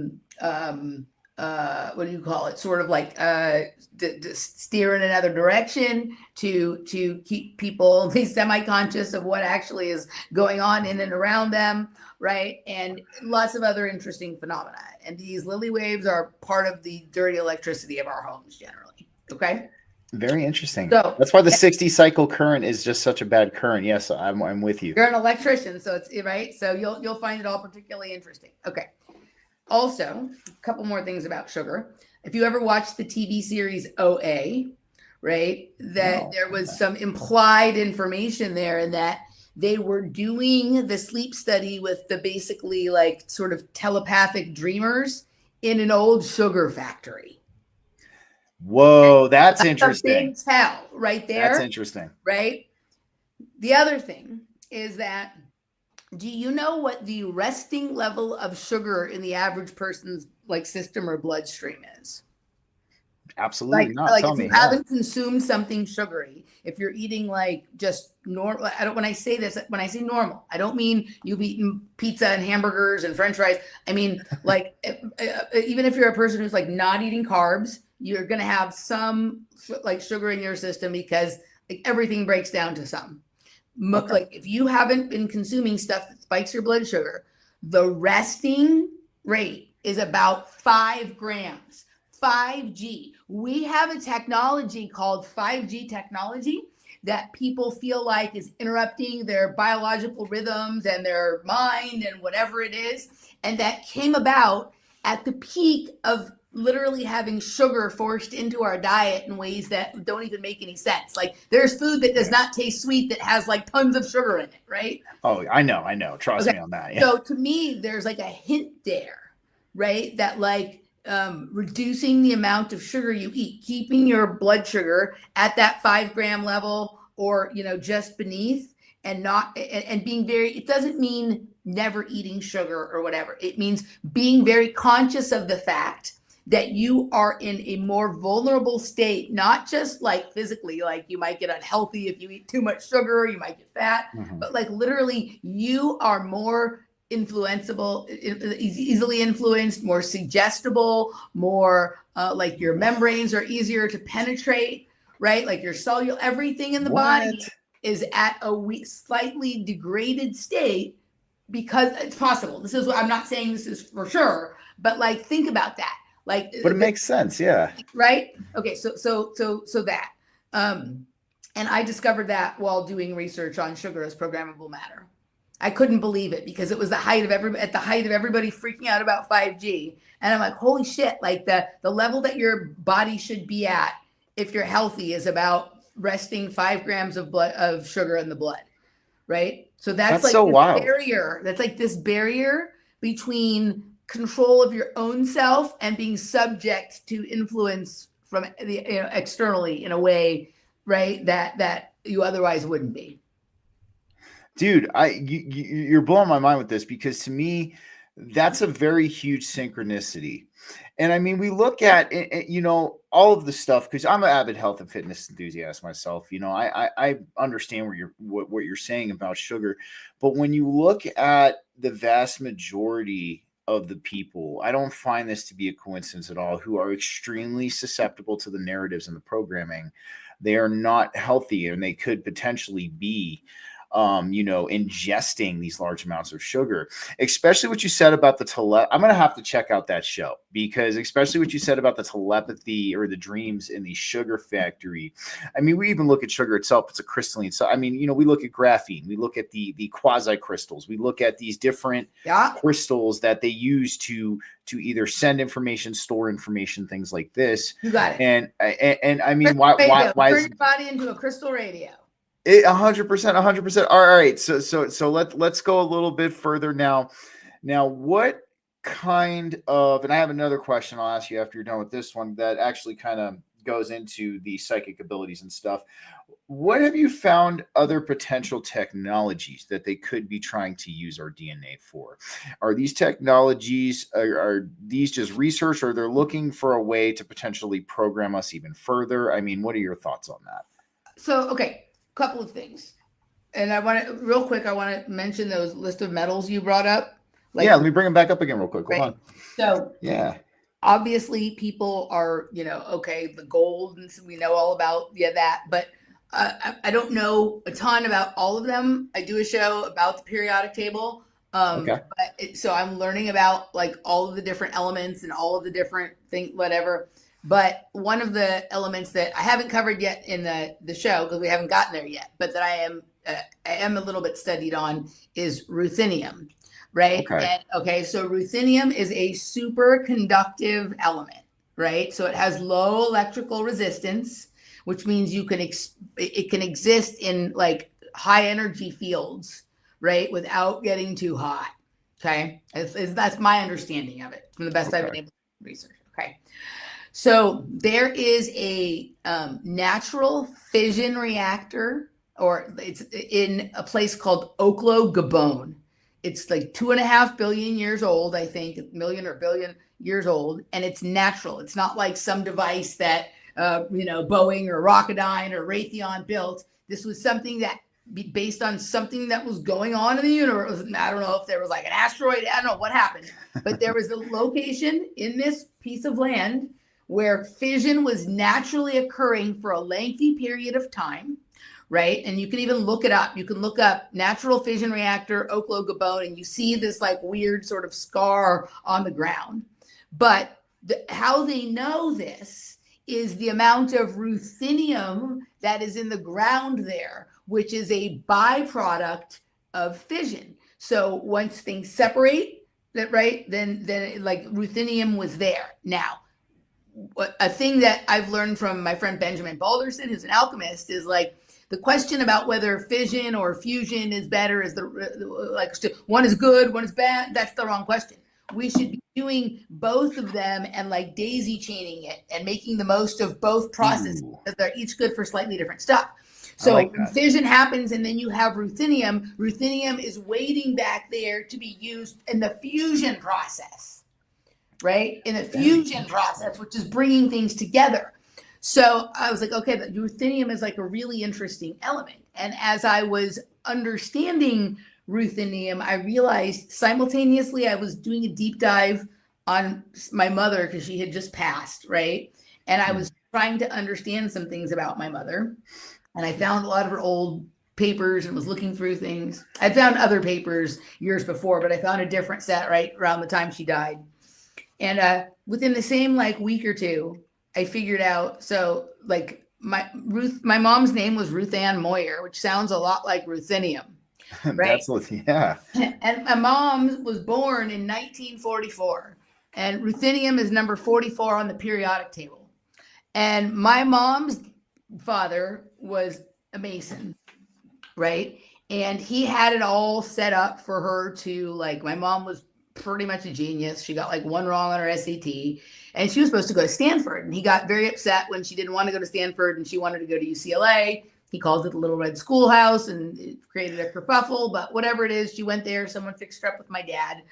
do you call it? Sort of like to steer in another direction, to keep people at least semi-conscious of what actually is going on in and around them, right? And lots of other interesting phenomena. And these lily waves are part of the dirty electricity of our homes generally. Okay. Very interesting. So that's why the 60 cycle current is just such a bad current. Yes, I'm with you. You're an electrician, so it's right. So you'll find it all particularly interesting. Okay. Also, a couple more things about sugar. If you ever watched the TV series OA, right, that there was some implied information there, and that they were doing the sleep study with the basically like sort of telepathic dreamers in an old sugar factory. Whoa, that's interesting. A big tell right there. That's interesting. Right? The other thing is that, do you know what the resting level of sugar in the average person's like system or bloodstream is? Absolutely not. Like if you haven't consumed something sugary, if you're eating like just normal, when I say this, when I say normal, I don't mean you've eaten pizza and hamburgers and French fries. I mean, like even if you're a person who's like not eating carbs, you're going to have some like sugar in your system because like everything breaks down to some. Okay. Like if you haven't been consuming stuff that spikes your blood sugar, the resting rate is about 5 grams. 5G. We have a technology called 5G technology that people feel like is interrupting their biological rhythms and their mind and whatever it is. And that came about at the peak of literally having sugar forced into our diet in ways that don't even make any sense. Like there's food that does not taste sweet that has like tons of sugar in it, right? Oh, I know. Trust me on that. Yeah. So to me, there's like a hint there, right? That like reducing the amount of sugar you eat, keeping your blood sugar at that 5 gram level or, just beneath, and not, and being very, it doesn't mean never eating sugar or whatever. It means being very conscious of the fact that you are in a more vulnerable state, not just like physically, like you might get unhealthy if you eat too much sugar, you might get fat, but like literally you are more influenceable, easily influenced, more suggestible, more like your membranes are easier to penetrate, right? Like your cellular, everything in the body is at a slightly degraded state because it's possible. This is what I'm not saying this is for sure, but like think about that. Like, But it makes sense, yeah. right? Okay, so that. And I discovered that while doing research on sugar as programmable matter. I couldn't believe it because it was at the height of everybody freaking out about 5G. And I'm like, holy shit, like the level that your body should be at if you're healthy is about resting 5 grams of sugar in the blood, right? So that's like so this wild. barrier. That's like this barrier between control of your own self and being subject to influence from the externally in a way, right? That you otherwise wouldn't be. Dude, you're blowing my mind with this, because to me, that's a very huge synchronicity. And I mean, we look at all of the stuff, because I'm an avid health and fitness enthusiast myself. I understand what you're saying about sugar, but when you look at the vast majority of the people, I don't find this to be a coincidence at all, who are extremely susceptible to the narratives and the programming. They are not healthy, and they could potentially be ingesting these large amounts of sugar. Especially what you said about the I'm going to have to check out that show, because especially what you said about the telepathy or the dreams in the sugar factory. I mean, we even look at sugar itself. It's a crystalline. So, I mean, we look at graphene, we look at the quasi crystals, we look at these different crystals that they use to either send information, store information, things like this. You got it. And I mean, why turn your body into a crystal radio? 100%. All right. So let's go a little bit further now. Now, what kind of, and I have another question I'll ask you after you're done with this one that actually kind of goes into the psychic abilities and stuff. What have you found other potential technologies that they could be trying to use our DNA for? Are these technologies, are these just research, or they're looking for a way to potentially program us even further? I mean, what are your thoughts on that? So, okay. Couple of things, and I want to mention those list of metals you brought up. Let me bring them back up again real quick. Hold on. So obviously people are the gold, and so we know all about that, but I don't know a ton about all of them. I do a show about the periodic table, so I'm learning about like all of the different elements and all of the different things, whatever. But one of the elements that I haven't covered yet in the show, because we haven't gotten there yet, but that I am a little bit studied on, is ruthenium, right? So ruthenium is a superconductive element, right? So it has low electrical resistance, which means it can exist in like high energy fields, right, without getting too hot. Okay, that's my understanding of it from the best I've been able to research. Okay. So there is a natural fission reactor, or it's in a place called Oklo, Gabon. It's like 2.5 billion years old, I think, million or billion years old, and it's natural. It's not like some device that Boeing or Rocketdyne or Raytheon built. This was something that based on something that was going on in the universe. I don't know if there was like an asteroid. I don't know what happened, but there was a location in this piece of land where fission was naturally occurring for a lengthy period of time, right? And you can even look it up. You can look up natural fission reactor, Oklo, Gabon, and you see this like weird sort of scar on the ground. But how they know this is the amount of ruthenium that is in the ground there, which is a byproduct of fission. So once things separate, then like ruthenium was there. Now, a thing that I've learned from my friend Benjamin Balderson, who's an alchemist, is like the question about whether fission or fusion is better, is one is good, one is bad. That's the wrong question. We should be doing both of them and like daisy chaining it and making the most of both processes, because they're each good for slightly different stuff. So when fission happens and then you have ruthenium, ruthenium is waiting back there to be used in the fusion process, right? In the fusion process, which is bringing things together. So I was like, okay, the ruthenium is like a really interesting element. And as I was understanding ruthenium, I realized simultaneously I was doing a deep dive on my mother because she had just passed, right? And I was trying to understand some things about my mother. And I found a lot of her old papers and was looking through things. I found other papers years before, but I found a different set right around the time she died. And within the same like week or two, I figured out, so like my mom's name was Ruth Ann Moyer, which sounds a lot like ruthenium, right? Yeah. And my mom was born in 1944, and ruthenium is number 44 on the periodic table. And my mom's father was a Mason, right? And he had it all set up for her to, like, my mom was pretty much a genius. She got like one wrong on her SAT, and she was supposed to go to Stanford. And he got very upset when she didn't want to go to Stanford and she wanted to go to UCLA. He called it the Little Red Schoolhouse and it created a kerfuffle, but whatever it is, she went there. Someone fixed her up with my dad,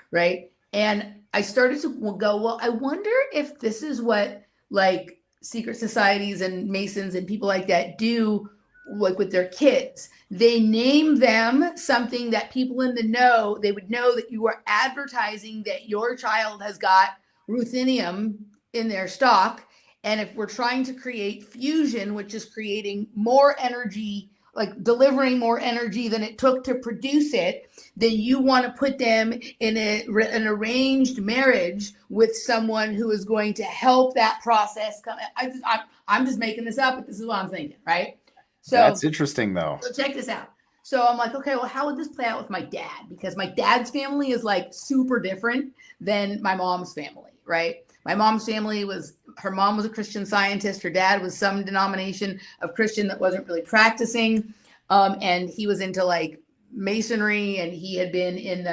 right? And I started to go, well, I wonder if this is what like secret societies and Masons and people like that do, like with their kids. They name them something that people in the know, they would know that you are advertising that your child has got ruthenium in their stock. And if we're trying to create fusion, which is creating more energy, like delivering more energy than it took to produce it, then you want to put them in an arranged marriage with someone who is going to help that process come. I'm just making this up, but this is what I'm thinking, right? So that's interesting, though. So check this out. So I'm like, okay, well, how would this play out with my dad? Because my dad's family is like super different than my mom's family, right? My mom's family her mom was a Christian Scientist. Her dad was some denomination of Christian that wasn't really practicing. And he was into like Masonry, and he had been in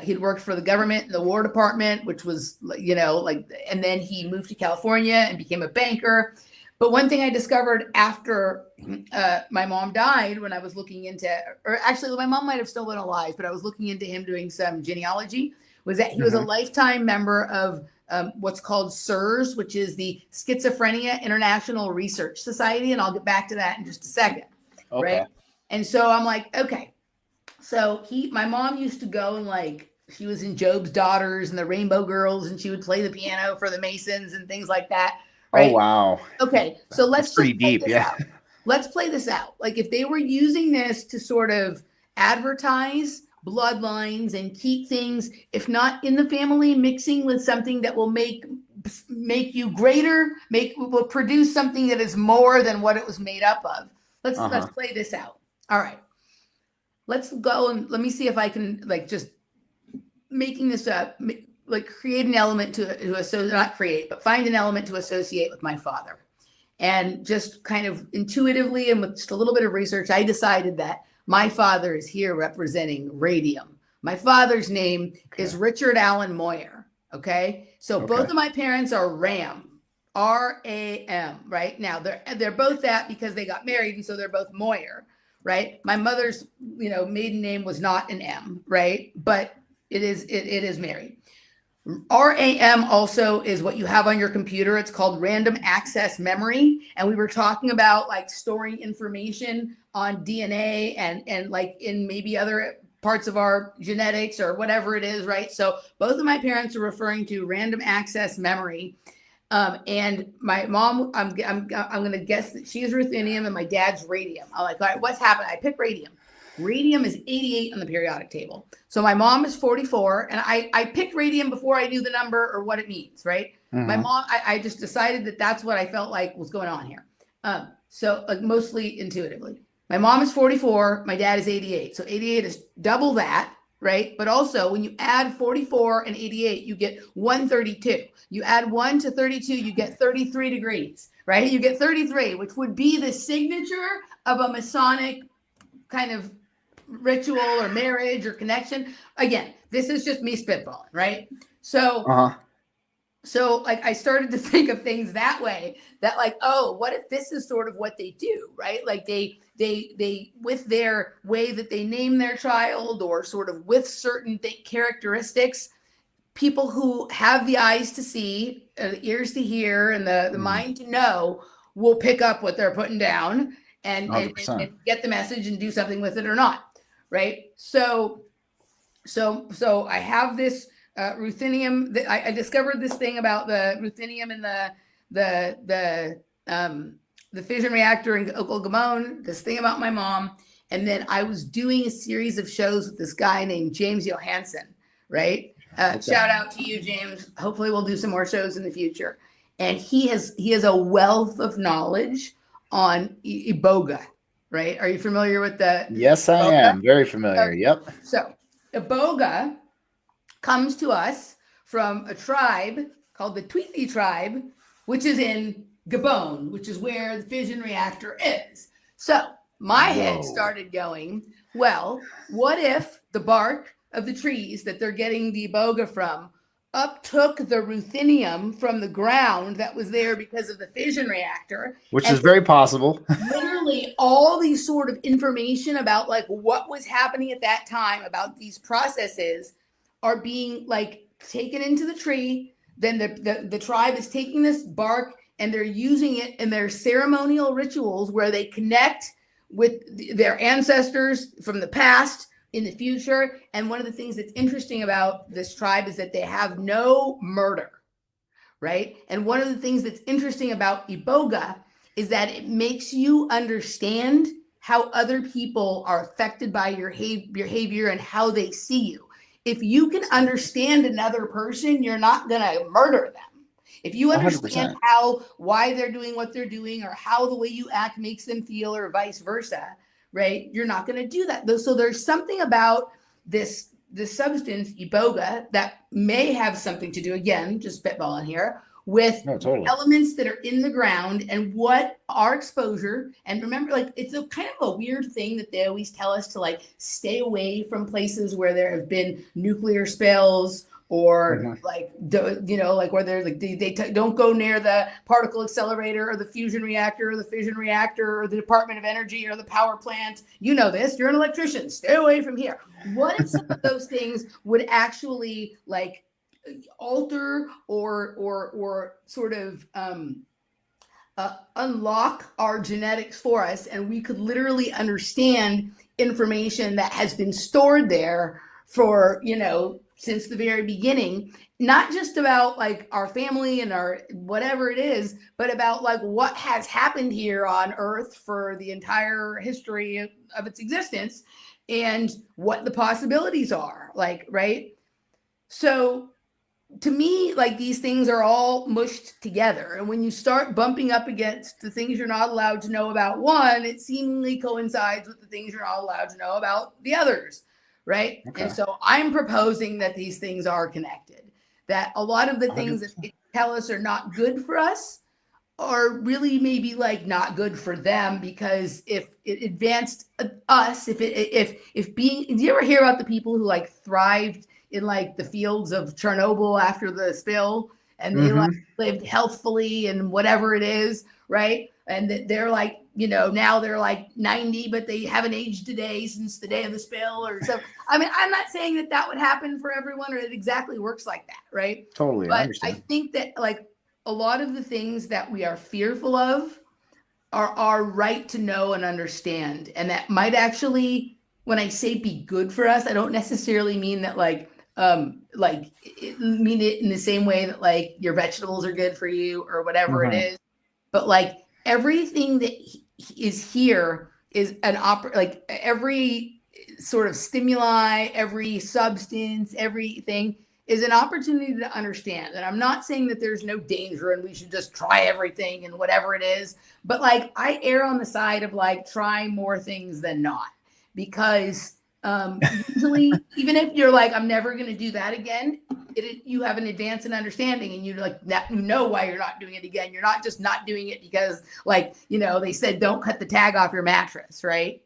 he'd worked for the government in the War Department, which was, you know, like, and then he moved to California and became a banker. But one thing I discovered after my mom died, when I was looking into, or actually my mom might have still been alive, but I was looking into him doing some genealogy, was that he was a lifetime member of what's called SIRS, which is the Schizophrenia International Research Society. And I'll get back to that in just a second. Okay. Right. And so I'm like, okay. So my mom used to go and like, she was in Job's Daughters and the Rainbow Girls, and she would play the piano for the Masons and things like that. Right? Oh, wow. Okay. So let's pretty deep. Yeah. Out. Let's play this out. Like if they were using this to sort of advertise bloodlines and keep things, if not in the family, mixing with something that will make you greater, will produce something that is more than what it was made up of. Let's play this out. All right. Let's go and let me see if I can like just making this up, like create an element to associate, not create, but find an element to associate with my father. And just kind of intuitively and with just a little bit of research, I decided that my father is here representing radium. My father's name is Richard Allen Moyer. Okay. So both of my parents are Ram, R-A-M, right? Now they're both that because they got married. And so they're both Moyer, right? My mother's, maiden name was not an M, right? But it is married. RAM also is what you have on your computer. It's called random access memory. And we were talking about like storing information on DNA and like in maybe other parts of our genetics or whatever it is, right? So both of my parents are referring to random access memory. And my mom, I'm going to guess that she is ruthenium and my dad's radium. I'm like, all right, what's happened? I pick radium. Radium is 88 on the periodic table. So my mom is 44, and I picked radium before I knew the number or what it means, right? My mom, I just decided that that's what I felt like was going on here. So like mostly intuitively. My mom is 44, my dad is 88. So 88 is double that, right? But also when you add 44 and 88, you get 132. You add 1 to 32, you get 33 degrees, right? You get 33, which would be the signature of a Masonic kind of ritual or marriage or connection. Again, this is just me spitballing, right? So, so like I started to think of things that way, that like, oh, what if this is sort of what they do, right? Like they with their way that they name their child or sort of with certain characteristics, people who have the eyes to see, the ears to hear, and the mind to know will pick up what they're putting down and get the message and do something with it or not. Right. So I have this ruthenium that I discovered this thing about the ruthenium and the the fission reactor in Oklahoma, this thing about my mom. And then I was doing a series of shows with this guy named James Johansson, right? Shout out to you, James. Hopefully we'll do some more shows in the future. And he has a wealth of knowledge on iboga, right? Are you familiar with the? Yes, I am. Very familiar. Yep. So iboga comes to us from a tribe called the Twithi tribe, which is in Gabon, which is where the fission reactor is. So my head started going, well, what if the bark of the trees that they're getting the iboga from uptook the ruthenium from the ground that was there because of the fission reactor? Which is very possible. Literally all these sort of information about like what was happening at that time about these processes are being like taken into the tree. Then the tribe is taking this bark and they're using it in their ceremonial rituals where they connect with their ancestors from the past in the future. And one of the things that's interesting about this tribe is that they have no murder, right? And one of the things that's interesting about iboga is that it makes you understand how other people are affected by your behavior and how they see you. If you can understand another person, you're not going to murder them. If you understand 100%. why they're doing what they're doing or how the way you act makes them feel or vice versa, right? You're not going to do that. So there's something about this substance, iboga, that may have something to do, again, just spitballing here, with elements that are in the ground and what our exposure. And remember, like, it's a kind of a weird thing that they always tell us to like stay away from places where there have been nuclear spills or like, you know, like where they're like, they don't go near the particle accelerator or the fusion reactor or the fission reactor or the Department of Energy or the power plant. You know this, you're an electrician, stay away from here. What if some of those things would actually like alter or sort of unlock our genetics for us, and we could literally understand information that has been stored there for, you know, since the very beginning, not just about like our family and our whatever it is, but about like what has happened here on Earth for the entire history of its existence and what the possibilities are, like, right? So to me, like, these things are all mushed together. And when you start bumping up against the things you're not allowed to know about one, it seemingly coincides with the things you're not allowed to know about the others, right? Okay. And so I'm proposing that these things are connected, that a lot of the 100%. Things that they tell us are not good for us are really maybe like not good for them, because if it advanced us, if being, do you ever hear about the people who like thrived in like the fields of Chernobyl after the spill, and they like lived healthfully and whatever it is, right? And they're like, you know, now they're like 90, but they haven't aged a day since the day of the spill or so. I mean, I'm not saying that that would happen for everyone or it exactly works like that, right? Totally. But I think that like a lot of the things that we are fearful of are our right to know and understand. And that might actually, when I say be good for us, I don't necessarily mean that like mean it in the same way that like your vegetables are good for you or whatever it is, but like everything that is here is like every sort of stimuli, every substance, everything is an opportunity to understand. And I'm not saying that there's no danger and we should just try everything and whatever it is, but like I err on the side of like trying more things than not, because usually, even if you're like, I'm never going to do that again, you have an advance in understanding, and you like that, you know why you're not doing it again. You're not just not doing it because, like, you know, they said don't cut the tag off your mattress, right?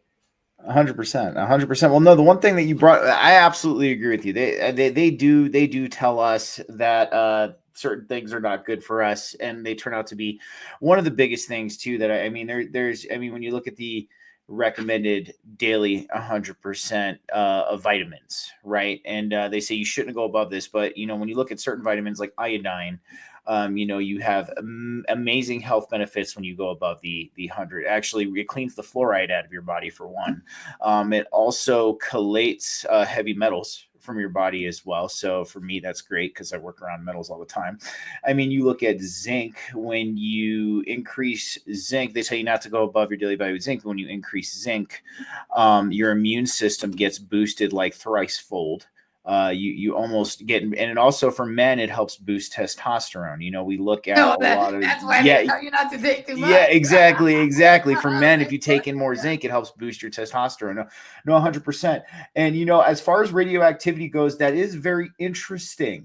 100%. Well, no, the one thing that you brought, I absolutely agree with you. They do tell us that certain things are not good for us, and they turn out to be one of the biggest things too. That I mean, when you look at the recommended daily 100% of vitamins, right? And they say you shouldn't go above this, but you know, when you look at certain vitamins like iodine, You have amazing health benefits when you go above the 100. Actually, it cleans the fluoride out of your body for one. It also chelates heavy metals from your body as well. So for me, that's great because I work around metals all the time. I mean, you look at zinc. When you increase zinc, they tell you not to go above your daily value of zinc. When you increase zinc, your immune system gets boosted like thrice-fold. You almost get, and it also for men, it helps boost testosterone. We look at a lot of, that's why they tell you not to take too much. Yeah, exactly. For men, if you take in more zinc, it helps boost your testosterone. No, 100%. And as far as radioactivity goes, that is very interesting.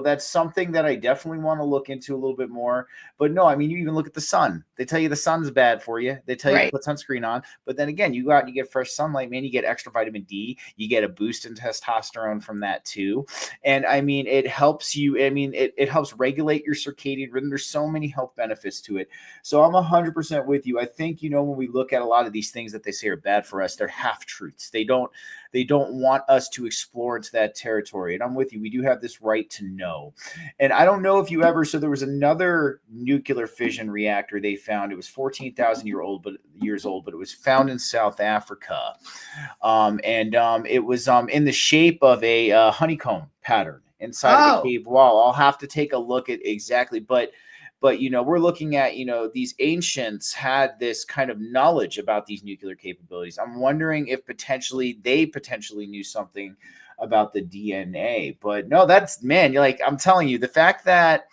That's something that I definitely want to look into a little bit more. But no, I mean, you even look at the sun. They tell you the sun's bad for you. They tell you to put sunscreen on. But then again, you go out and you get fresh sunlight, man. You get extra vitamin D. You get a boost in testosterone from that too. And I mean, it helps you. I mean, it helps regulate your circadian rhythm. There's so many health benefits to it. So I'm 100% with you. I think, when we look at a lot of these things that they say are bad for us, they're half truths. They don't want us to explore into that territory. And I'm with you. We do have this right to know. And I don't know if you ever, so there was another nuclear fission reactor they found. It was 14,000 years old, but it was found in South Africa. It was in the shape of a honeycomb pattern inside the cave wall. I'll have to take a look at exactly, but we're looking at, these ancients had this kind of knowledge about these nuclear capabilities. I'm wondering if they potentially knew something about the DNA. But no, I'm telling you, the fact that,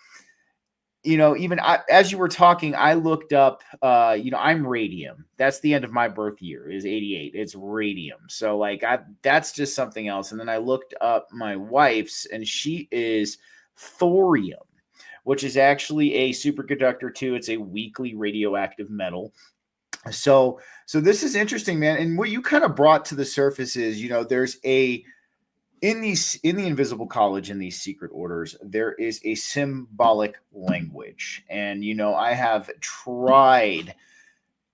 even as you were talking, I looked up, I'm radium. That's the end of my birth year is 88. It's radium. So that's just something else. And then I looked up my wife's, and she is thorium, which is actually a superconductor too. It's a weakly radioactive metal. So this is interesting, man. And what you kind of brought to the surface is, there's in the invisible college, in these secret orders, there is a symbolic language. And,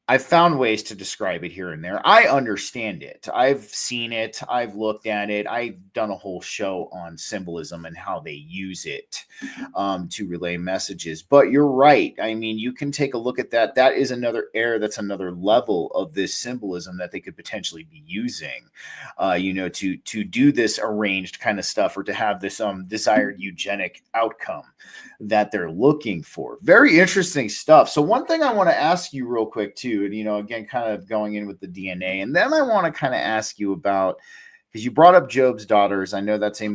I've found ways to describe it here and there. I understand it. I've seen it. I've looked at it. I've done a whole show on symbolism and how they use it to relay messages. But you're right. I mean, you can take a look at that. That is another that's another level of this symbolism that they could potentially be using, to do this arranged kind of stuff, or to have this desired eugenic outcome that they're looking for. Very interesting stuff. So one thing I want to ask you real quick too, and again, kind of going in with the DNA, and then I want to kind of ask you about, because you brought up Job's daughters. I know that's a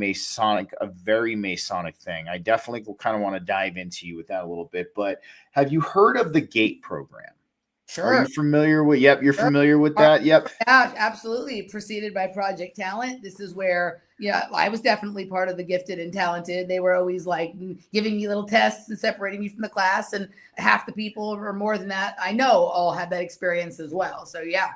very Masonic thing. I definitely will kind of want to dive into you with that a little bit. But have you heard of the GATE program? Sure. Are you familiar with? Yep, you're familiar with that. Yep. Yeah, absolutely. Preceded by Project Talent. This is where, I was definitely part of the gifted and talented. They were always giving me little tests and separating me from the class, and half the people or more than that I know all had that experience as well. So yeah.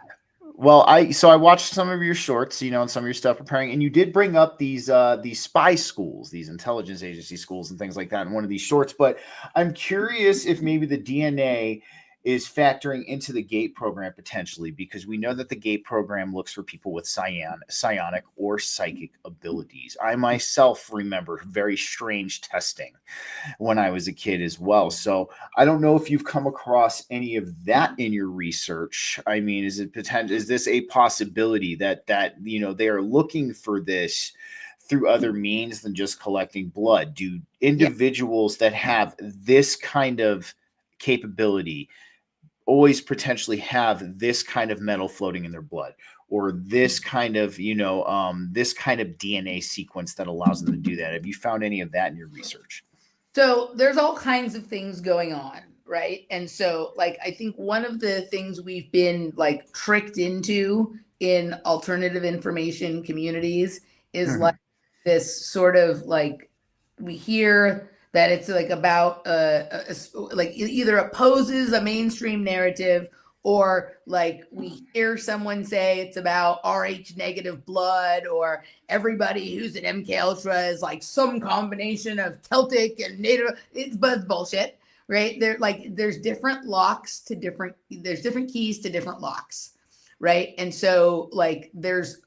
Well, I watched some of your shorts, and some of your stuff preparing, and you did bring up these spy schools, these intelligence agency schools and things like that in one of these shorts. But I'm curious if maybe the DNA is factoring into the GATE program potentially, because we know that the GATE program looks for people with psionic or psychic abilities. I myself remember very strange testing when I was a kid as well. So I don't know if you've come across any of that in your research. I mean, is this a possibility that they are looking for this through other means than just collecting blood? Do individuals that have this kind of capability always potentially have this kind of metal floating in their blood, or this kind of DNA sequence that allows them to do that? Have you found any of that in your research? So there's all kinds of things going on, right? And so I think one of the things we've been tricked into in alternative information communities is this sort of we hear that it's about either opposes a mainstream narrative, or we hear someone say it's about Rh negative blood, or everybody who's an MK Ultra is some combination of Celtic and Native. It's bullshit, right? There's different locks to there's different keys to different locks, right? And so there's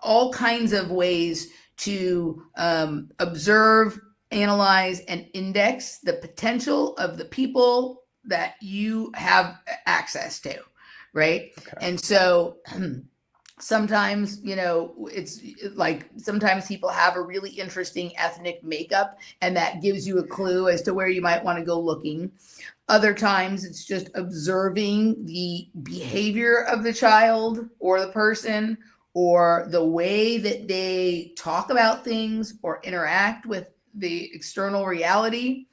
all kinds of ways to observe analyze and index the potential of the people that you have access to, right? Okay. And so sometimes, it's like sometimes people have a really interesting ethnic makeup, and that gives you a clue as to where you might want to go looking. Other times it's just observing the behavior of the child or the person, or the way that they talk about things or interact with the external reality.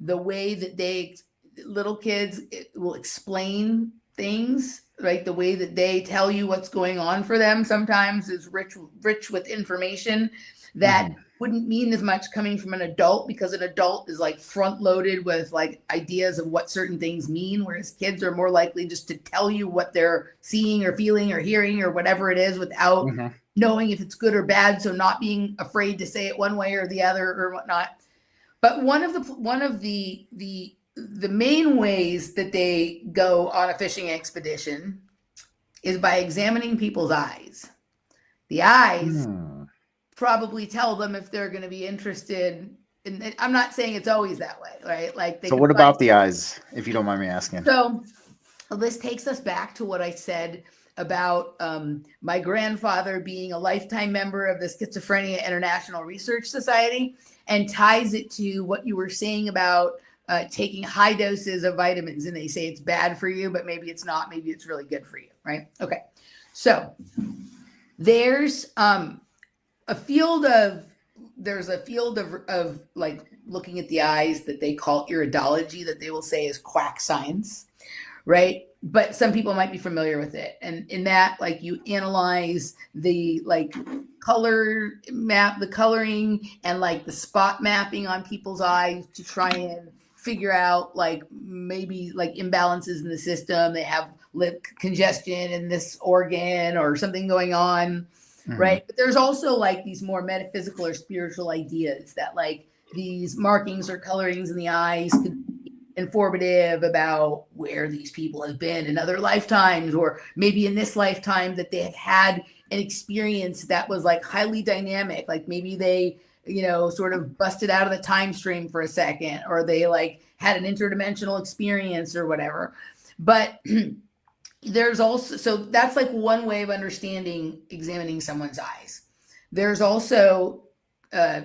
The way that little kids will explain things, right? The way that they tell you what's going on for them sometimes is rich with information that wouldn't mean as much coming from an adult, because an adult is like front loaded with like ideas of what certain things mean, whereas kids are more likely just to tell you what they're seeing or feeling or hearing or whatever it is without knowing if it's good or bad, so not being afraid to say it one way or the other or whatnot. But one of the main ways that they go on a fishing expedition is by examining people's eyes. The eyes probably tell them if they're going to be interested. And I'm not saying it's always that way, right? Like, so what about the eyes, if you don't mind me asking? So this takes us back to what I said about my grandfather being a lifetime member of the Schizophrenia International Research Society, and ties it to what you were saying about taking high doses of vitamins, and they say it's bad for you, but maybe it's not, maybe it's really good for you, right? Okay. So there's a field of like looking at the eyes that they call iridology, that they will say is quack science, right? But some people might be familiar with it. And in that, like, you analyze the like color map, the coloring, and like the spot mapping on people's eyes to try and figure out like maybe like imbalances in the system. They have lip congestion in this organ or something going on, right? But there's also like these more metaphysical or spiritual ideas that like these markings or colorings in the eyes could informative about where these people have been in other lifetimes, or maybe in this lifetime that they have had an experience that was like highly dynamic, like maybe they sort of busted out of the time stream for a second, or they like had an interdimensional experience or whatever. But there's also, so that's like one way of examining someone's eyes. There's also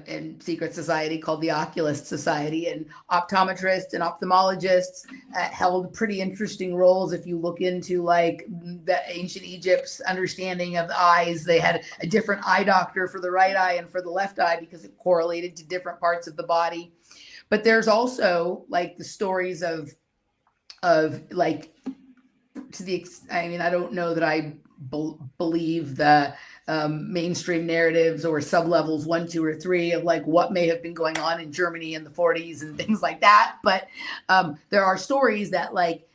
in secret society called the Oculist Society, and optometrists and ophthalmologists held pretty interesting roles. If you look into like the ancient Egypt's understanding of the eyes, they had a different eye doctor for the right eye and for the left eye because it correlated to different parts of the body. But there's also like the stories of like, I don't know that I believe the mainstream narratives or sublevels 1, 2, or 3 of like what may have been going on in Germany in the 40s and things like that. But there are stories that like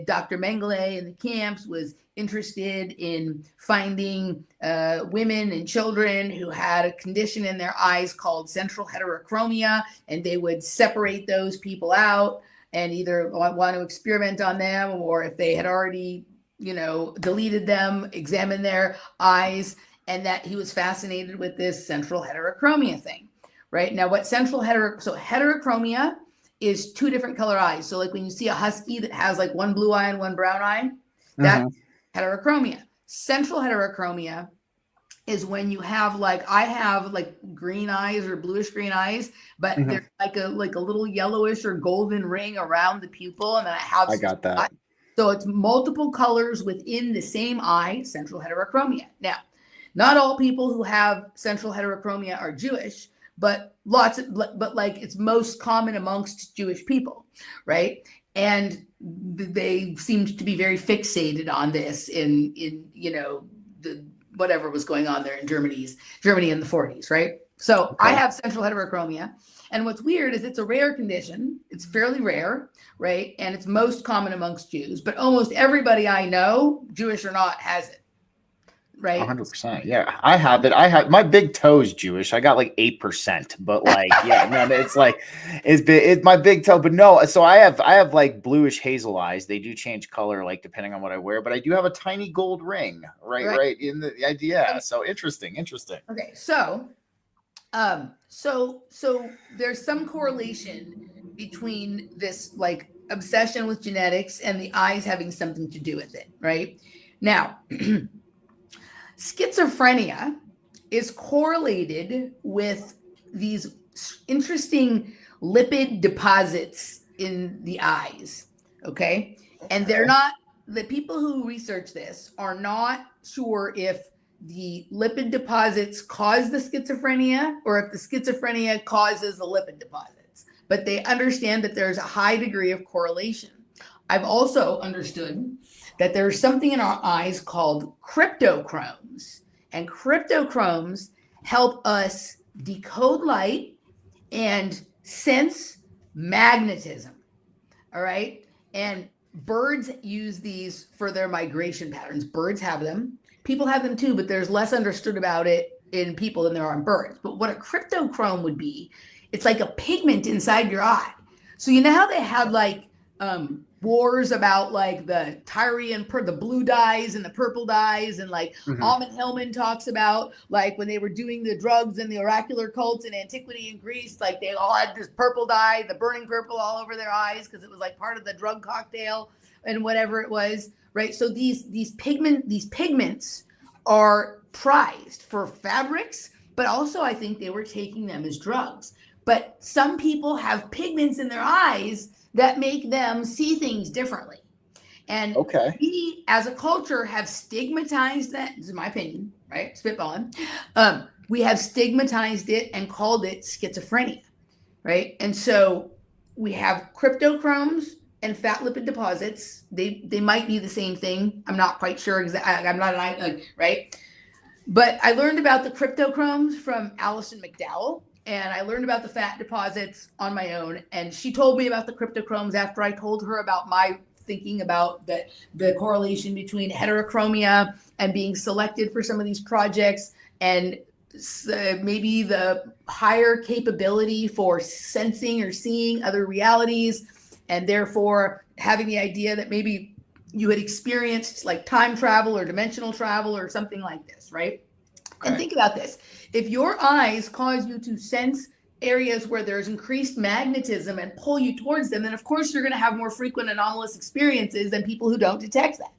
Dr. Mengele in the camps was interested in finding women and children who had a condition in their eyes called central heterochromia, and they would separate those people out and either want to experiment on them, or if they had already deleted them, examine their eyes, and that he was fascinated with this central heterochromia thing, right? Now, what so heterochromia is 2 different color eyes. So like when you see a husky that has like one blue eye and one brown eye, that's heterochromia. Central heterochromia is when you have like, I have like green eyes or bluish green eyes, but there's like a little yellowish or golden ring around the pupil, and then I got that. So it's multiple colors within the same eye, central heterochromia. Now, not all people who have central heterochromia are Jewish, but like it's most common amongst Jewish people, right? And they seemed to be very fixated on this in the whatever was going on there in Germany in the 40s, right? So I have central heterochromia. And what's weird is it's a rare condition. It's fairly rare, right? And it's most common amongst Jews, but almost everybody I know, Jewish or not, has it, right? 100%. Yeah, I have it. My big toe's Jewish. I got like 8%, but like, yeah, no, it's like, it's my big toe, but no. So I have like bluish hazel eyes. They do change color, like depending on what I wear, but I do have a tiny gold ring right in the idea. So interesting. Okay. So, So there's some correlation between this like obsession with genetics and the eyes having something to do with it, right? Now, schizophrenia is correlated with these interesting lipid deposits in the eyes, okay? And they're not, the people who research this are not sure if the lipid deposits cause the schizophrenia or if the schizophrenia causes the lipid deposits, but they understand that there's a high degree of correlation. I've also understood that there's something in our eyes called cryptochromes, and cryptochromes help us decode light and sense magnetism. All right. And birds use these for their migration patterns. Birds have them. People have them too, but there's less understood about it in people than there are in birds. But what a cryptochrome would be, it's like a pigment inside your eye. So you know how they had like wars about like the Tyrian, the blue dyes and the purple dyes, and like Ahmed Hillman talks about like when they were doing the drugs and the oracular cults in antiquity in Greece, like they all had this purple dye, the burning purple all over their eyes because it was like part of the drug cocktail and whatever it was, right? So these pigments are prized for fabrics, but also I think they were taking them as drugs. But some people have pigments in their eyes that make them see things differently. And we as a culture have stigmatized that. This is my opinion, right? Spitballing. We have stigmatized it and called it schizophrenia, right? And so we have cryptochromes and fat lipid deposits. They might be the same thing. I'm not quite sure exactly. I'm not right? But I learned about the cryptochromes from Alison McDowell. And I learned about the fat deposits on my own. And she told me about the cryptochromes after I told her about my thinking about the correlation between heterochromia and being selected for some of these projects, and maybe the higher capability for sensing or seeing other realities, and therefore having the idea that maybe you had experienced like time travel or dimensional travel or something like this, right? And think about this. If your eyes cause you to sense areas where there's increased magnetism and pull you towards them, then of course you're going to have more frequent anomalous experiences than people who don't detect that.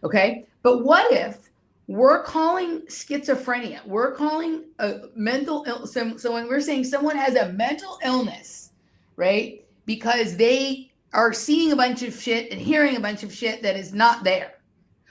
Okay. But what if we're calling schizophrenia, we're calling a mental illness. So when we're saying someone has a mental illness, right? Because they are seeing a bunch of shit and hearing a bunch of shit that is not there.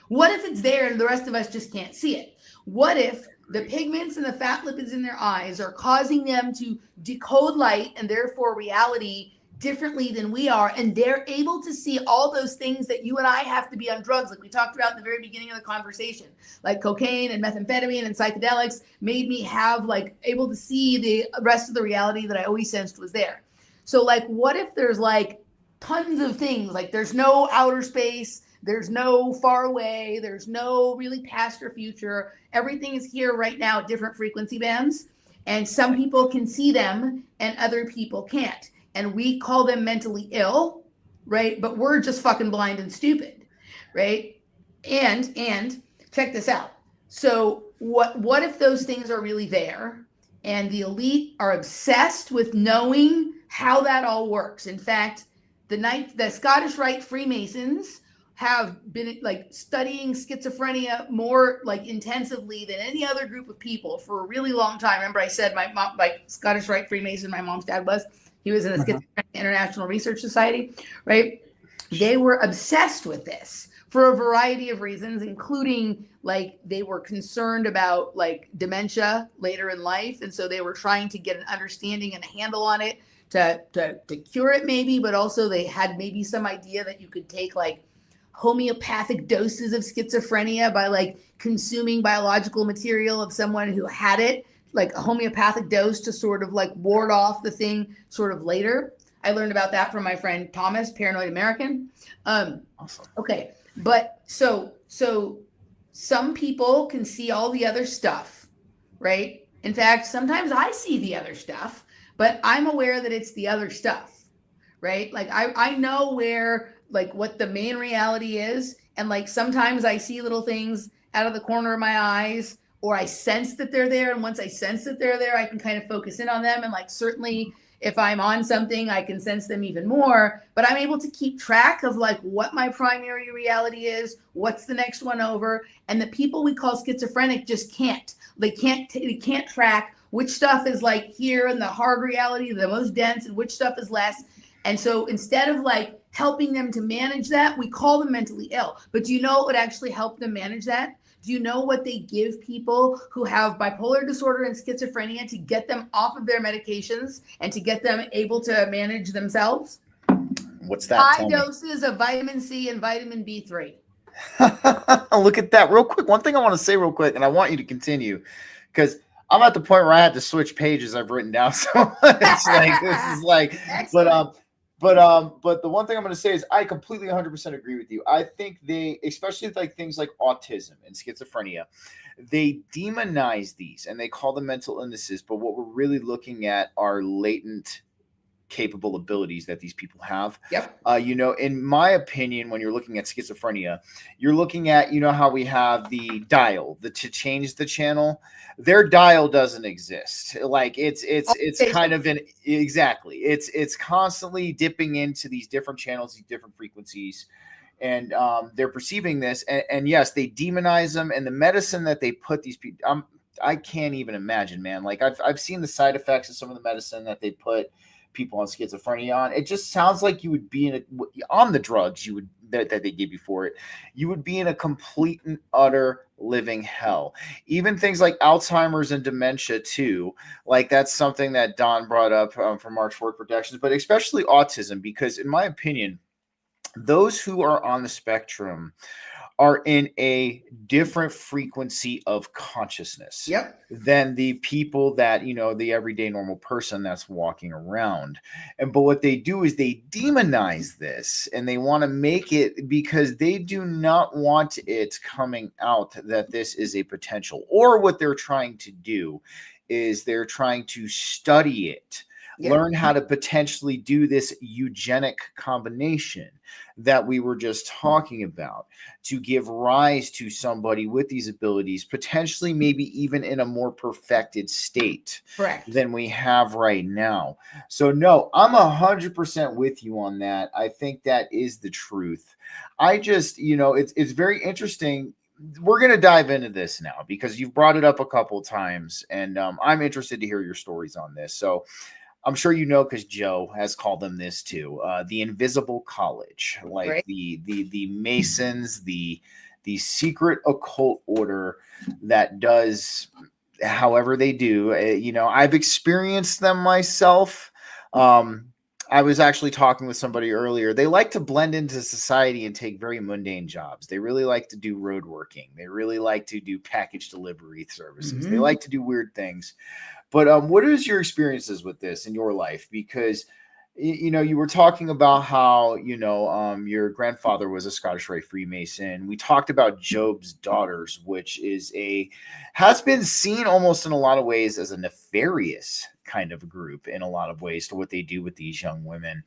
What if it's there and the rest of us just can't see it? What if the pigments and the fat lipids in their eyes are causing them to decode light and therefore reality differently than we are, and they're able to see all those things that you and I have to be on drugs, like we talked about in the very beginning of the conversation, like cocaine and methamphetamine and psychedelics made me have like able to see the rest of the reality that I always sensed was there. So like, what if there's like tons of things, like there's no outer space, there's no far away, there's no really past or future. Everything is here right now at different frequency bands. And some people can see them and other people can't. And we call them mentally ill, right? But we're just fucking blind and stupid, right? And check this out. So what if those things are really there and the elite are obsessed with knowing how that all works? In fact, the Scottish Rite Freemasons have been like studying schizophrenia more like intensively than any other group of people for a really long time. Remember I said my mom, like Scottish Rite Freemason, my mom's dad was, he was in the Schizophrenia International Research Society, right? They were obsessed with this for a variety of reasons, including like they were concerned about like dementia later in life. And so they were trying to get an understanding and a handle on it to cure it maybe, but also they had maybe some idea that you could take like homeopathic doses of schizophrenia by like consuming biological material of someone who had it, like a homeopathic dose to sort of like ward off the thing sort of later. I learned about that from my friend Thomas, Paranoid American. Awesome. Okay. But so some people can see all the other stuff, right? In fact, sometimes I see the other stuff, but I'm aware that it's the other stuff, right? Like I know where, like what the main reality is. And like, sometimes I see little things out of the corner of my eyes, or I sense that they're there. And once I sense that they're there, I can kind of focus in on them. And like, certainly if I'm on something, I can sense them even more, but I'm able to keep track of like what my primary reality is, what's the next one over. And the people we call schizophrenic just can't. They can't track which stuff is like here in the hard reality, the most dense, and which stuff is less. And so instead of like helping them to manage that, we call them mentally ill. But do you know what would actually help them manage that? Do you know what they give people who have bipolar disorder and schizophrenia to get them off of their medications and to get them able to manage themselves? What's that? High doses of vitamin C and vitamin B3. Look at that real quick. One thing I want to say real quick, and I want you to continue, because I'm at the point where I had to switch pages I've written down. So it's like, this is like, but the one thing I'm going to say is I completely 100% agree with you. I think they, especially like things like autism and schizophrenia, they demonize these and they call them mental illnesses. But what we're really looking at are latent capable abilities that these people have. Yep. In my opinion, when you're looking at schizophrenia, you're looking at, how we have the dial, to change the channel. Their dial doesn't exist. Like it's kind of exactly. It's constantly dipping into these different channels, these different frequencies. And they're perceiving this. And yes, they demonize them. And the medicine that they put these people, I can't even imagine, man. Like I've seen the side effects of some of the medicine that they put people on schizophrenia on. It just sounds like you would be on the drugs that they give you for it. You would be in a complete and utter living hell. Even things like Alzheimer's and dementia too. Like that's something that Don brought up from March Forward Productions, but especially autism, because in my opinion, those who are on the spectrum are in a different frequency of consciousness than the people that, the everyday normal person that's walking around. But what they do is they demonize this and they want to make it because they do not want it coming out that this is a potential. Or what they're trying to do is they're trying to study it. Learn how to potentially do this eugenic combination that we were just talking about to give rise to somebody with these abilities, potentially maybe even in a more perfected state than we have right now. So no, I'm 100% with you on that. I think that is the truth. I just, it's very interesting. We're going to dive into this now because you've brought it up a couple of times and I'm interested to hear your stories on this. So I'm sure because Joe has called them this too, the invisible college, like the Masons, the secret occult order that does however they do. I've experienced them myself. I was actually talking with somebody earlier. They like to blend into society and take very mundane jobs. They really like to do road working. They really like to do package delivery services. They like to do weird things. But what is your experiences with this in your life? Because, you were talking about how, your grandfather was a Scottish Rite Freemason. We talked about Job's Daughters, which has been seen almost in a lot of ways as a nefarious kind of group in a lot of ways to what they do with these young women.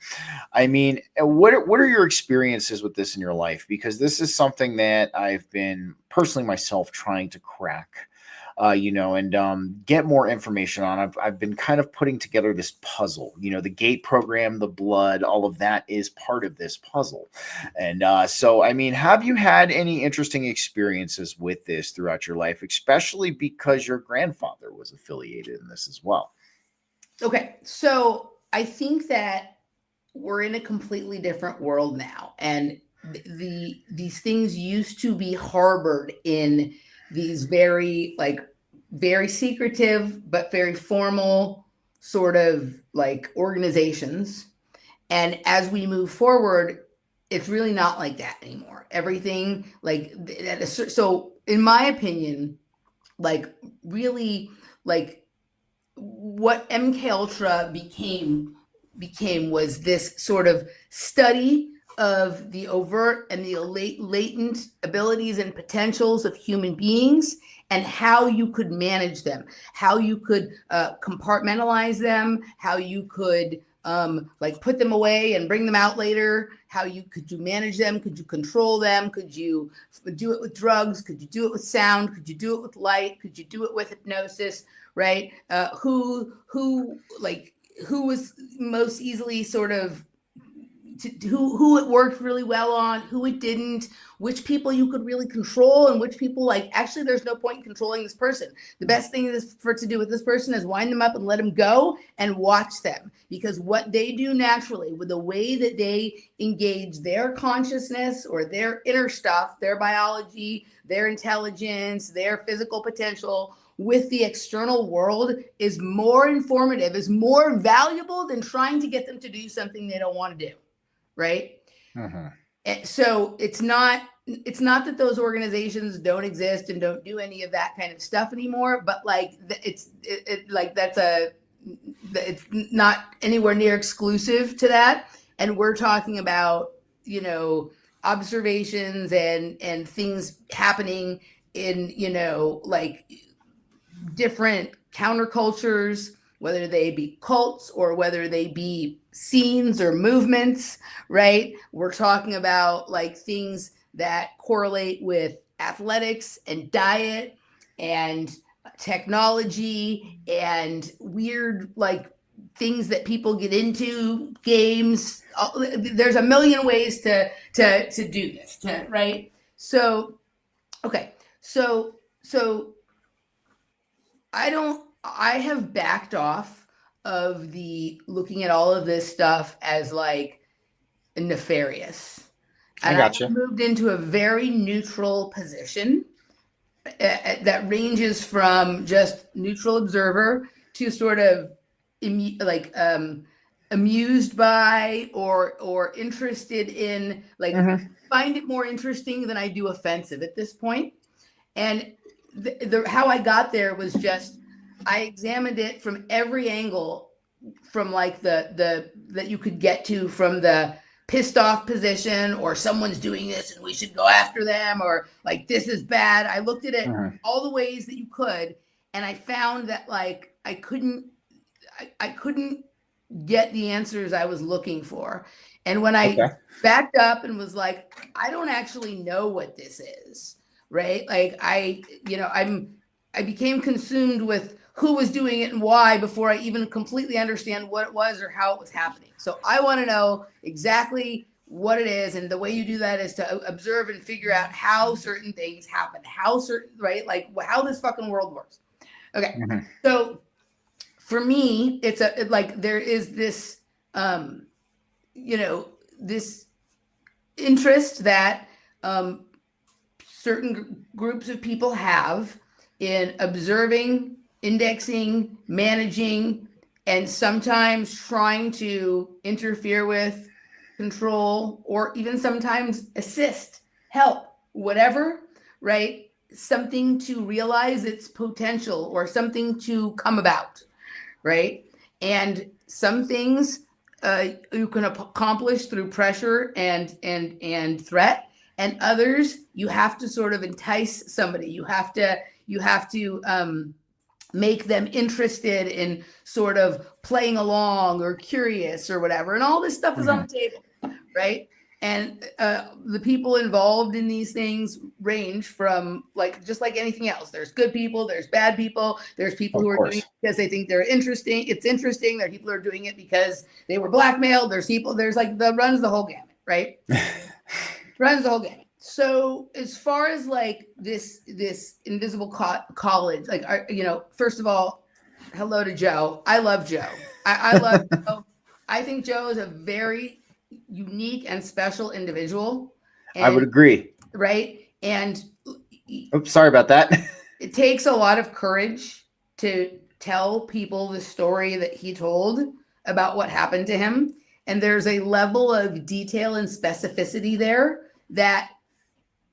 I mean, what are your experiences with this in your life? Because this is something that I've been personally myself trying to crack. And get more information on. I've been kind of putting together this puzzle, the GATE program, the blood, all of that is part of this puzzle. And so, I mean, have you had any interesting experiences with this throughout your life, especially because your grandfather was affiliated in this as well? Okay. So I think that we're in a completely different world now. And these things used to be harbored in these very secretive, but very formal sort of like organizations. And as we move forward, it's really not like that anymore. Everything so in my opinion, really what MK Ultra became was this sort of study of the overt and the latent abilities and potentials of human beings and how you could manage them, how you could compartmentalize them, how you could like put them away and bring them out later? Could you manage them? Could you control them? Could you do it with drugs? Could you do it with sound? Could you do it with light? Could you do it with hypnosis? Right? Who was most easily sort of who it worked really well on, who it didn't, which people you could really control, and which people actually there's no point in controlling this person. The best thing to do with this person is wind them up and let them go and watch them, because what they do naturally with the way that they engage their consciousness or their inner stuff, their biology, their intelligence, their physical potential with the external world is more informative, is more valuable than trying to get them to do something they don't want to do. Right. And so it's not that those organizations don't exist and don't do any of that kind of stuff anymore, but it's not anywhere near exclusive to that. And we're talking about, observations and things happening in, different countercultures, whether they be cults or whether they be scenes or movements, right? We're talking about things that correlate with athletics and diet and technology and weird things that people get into, games. There's a million ways to do this, right? So, okay. So I have backed off of the looking at all of this stuff as nefarious. And I gotcha. I moved into a very neutral position that ranges from just neutral observer to sort of amused by or interested in find it more interesting than I do offensive at this point. And how I got there was just I examined it from every angle, from that you could get to, from the pissed off position, or someone's doing this and we should go after them, or this is bad. I looked at it all the ways that you could, and I found that I couldn't get the answers I was looking for. And when I backed up and was I don't actually know what this is, right? I became consumed with who was doing it and why before I even completely understand what it was or how it was happening. So I want to know exactly what it is. And the way you do that is to observe and figure out how certain things happen, how this fucking world works. Okay. So for me, it's there is this, this interest that certain groups of people have in observing, indexing, managing, and sometimes trying to interfere with, control, or even sometimes assist, help, whatever, right? Something to realize its potential or something to come about, right? And some things you can accomplish through pressure and threat, and others you have to sort of entice somebody. You have to make them interested in sort of playing along or curious or whatever. And all this stuff is on the table, right? And the people involved in these things range from just like anything else. There's good people, there's bad people, there's people who are doing it because they think it's interesting. There are people who are doing it because they were blackmailed. There's runs the whole gamut, right? Runs the whole gamut. So as far as this invisible college, first of all, hello to Joe. I love Joe. I love Joe. I think Joe is a very unique and special individual. And, I would agree. Right. And oops, sorry about that. It takes a lot of courage to tell people the story that he told about what happened to him. And there's a level of detail and specificity there that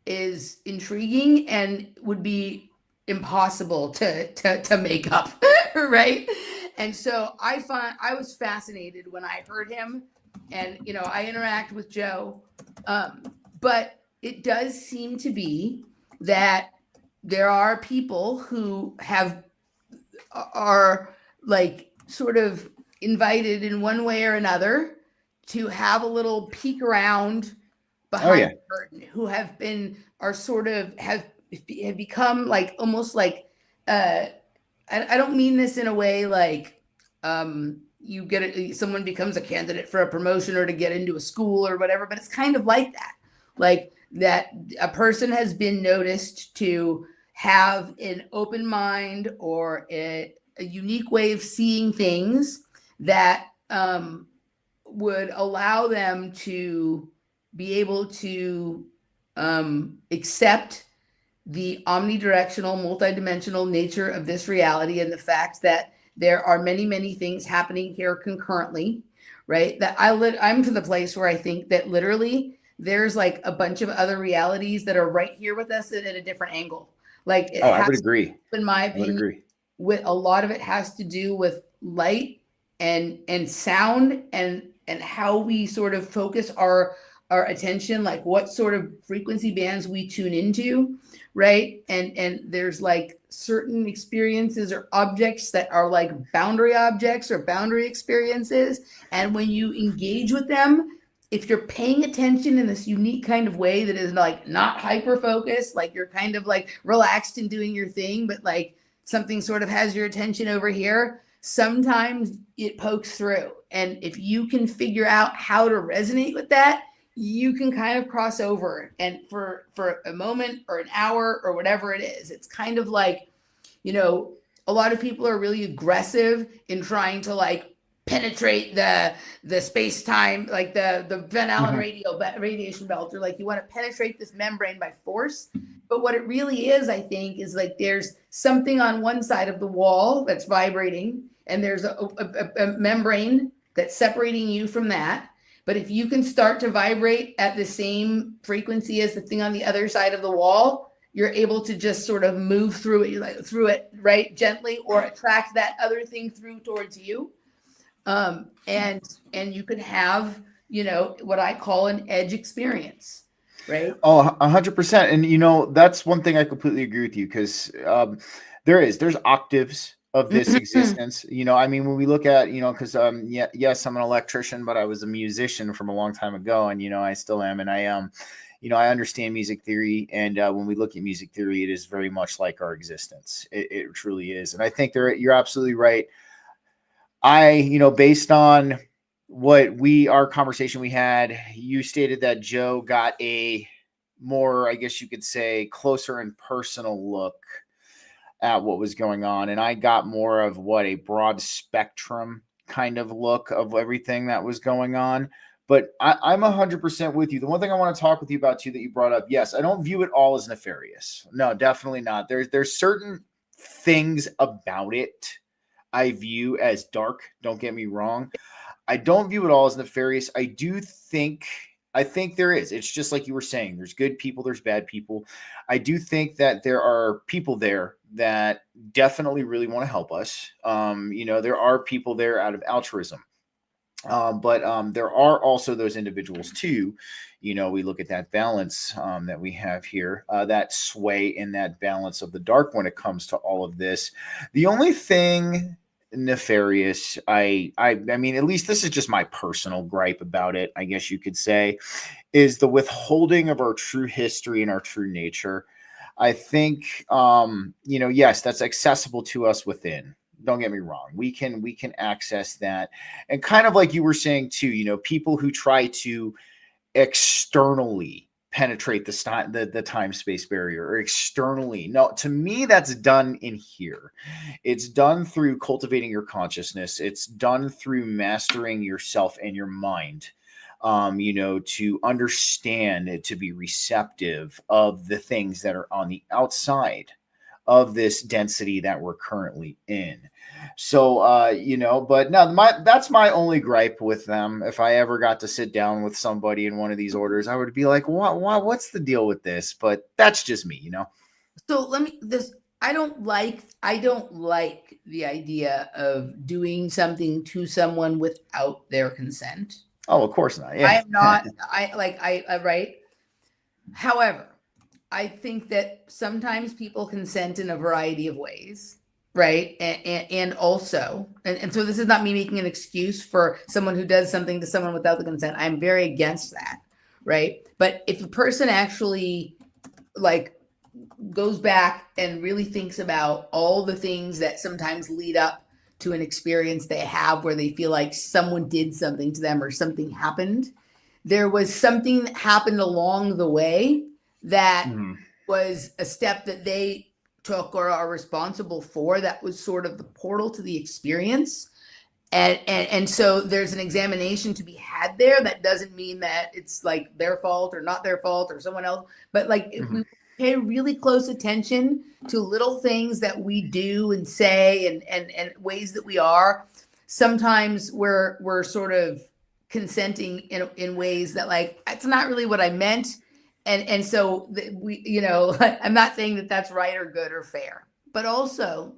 is intriguing and would be impossible to make up, right? And so I was fascinated when I heard him, and I interact with Joe, but it does seem to be that there are people who are sort of invited in one way or another to have a little peek around behind the curtain, who have become like almost like I don't mean this in a way like someone becomes a candidate for a promotion or to get into a school or whatever, but it's kind of like that. Like that a person has been noticed to have an open mind or a unique way of seeing things that would allow them to be able to accept the omnidirectional, multidimensional nature of this reality and the fact that there are many, many things happening here concurrently, right? That I'm to the place where I think that literally there's like a bunch of other realities that are right here with us at a different angle. Like I would agree. In my opinion, I would agree. With a lot of it has to do with light and sound and how we sort of focus our attention, like what sort of frequency bands we tune into, right? And there's like certain experiences or objects that are like boundary objects or boundary experiences. And when you engage with them, if you're paying attention in this unique kind of way that is like not hyper focused, like you're kind of like relaxed and doing your thing, but like something sort of has your attention over here, sometimes it pokes through. And if you can figure out how to resonate with that, you can kind of cross over. And for a moment or an hour or whatever it is, it's kind of like, you know, a lot of people are really aggressive in trying to like penetrate the space-time, like the Van Allen radiation belt, or like you want to penetrate this membrane by force. But what it really is, I think, is like there's something on one side of the wall that's vibrating, and there's a membrane that's separating you from that. But if you can start to vibrate at the same frequency as the thing on the other side of the wall, you're able to just sort of move through it, right, gently, or attract that other thing through towards you. And you can have, you know, what I call an edge experience, right? Oh, 100%. And, you know, that's one thing I completely agree with you, because there's octaves of this existence. You know, I mean, when we look at, you know, because yes, I'm an electrician, but I was a musician from a long time ago, and, you know, I still am. And I you know, I understand music theory. And when we look at music theory, it is very much like our existence. It truly is. And I think you're absolutely right. You know, based on our conversation we had, you stated that Joe got a more, I guess you could say, closer and personal look at what was going on. And I got more of a broad spectrum kind of look of everything that was going on. But I'm 100% with you. The one thing I want to talk with you about too, that you brought up, yes, I don't view it all as nefarious. No, definitely not. There's certain things about it I view as dark. Don't get me wrong. I don't view it all as nefarious. I think there is. It's just like you were saying. There's good people. There's bad people. I do think that there are people there that definitely really want to help us. You know, there are people there out of altruism. But there are also those individuals too. You know, we look at that balance that we have here, that sway in that balance of the dark when it comes to all of this. The only thing nefarious, I mean, at least this is just my personal gripe about it, I guess you could say, is the withholding of our true history and our true nature. I think, you know, yes, that's accessible to us within. Don't get me wrong. We can access that. And kind of like you were saying too, you know, people who try to externally penetrate the time-space barrier, or externally. No, to me, that's done in here. It's done through cultivating your consciousness. It's done through mastering yourself and your mind, you know, to understand, to be receptive of the things that are on the outside of this density that we're currently in. So, you know, but no, that's my only gripe with them. If I ever got to sit down with somebody in one of these orders, I would be like, what's the deal with this? But that's just me, you know? So I don't like the idea of doing something to someone without their consent. Oh, of course not. Yeah. I am not, right. However, I think that sometimes people consent in a variety of ways. right? And also, and so this is not me making an excuse for someone who does something to someone without the consent. I'm very against that, right? But if a person actually like goes back and really thinks about all the things that sometimes lead up to an experience they have where they feel like someone did something to them or something happened, there was something that happened along the way that was a step that they took or are responsible for, that was sort of the portal to the experience. And so there's an examination to be had there. That doesn't mean that it's like their fault or not their fault or someone else, but like if we pay really close attention to little things that we do and say and ways that we are, sometimes we're sort of consenting in ways that like, it's not really what I meant. And so we, you know, I'm not saying that that's right or good or fair, but also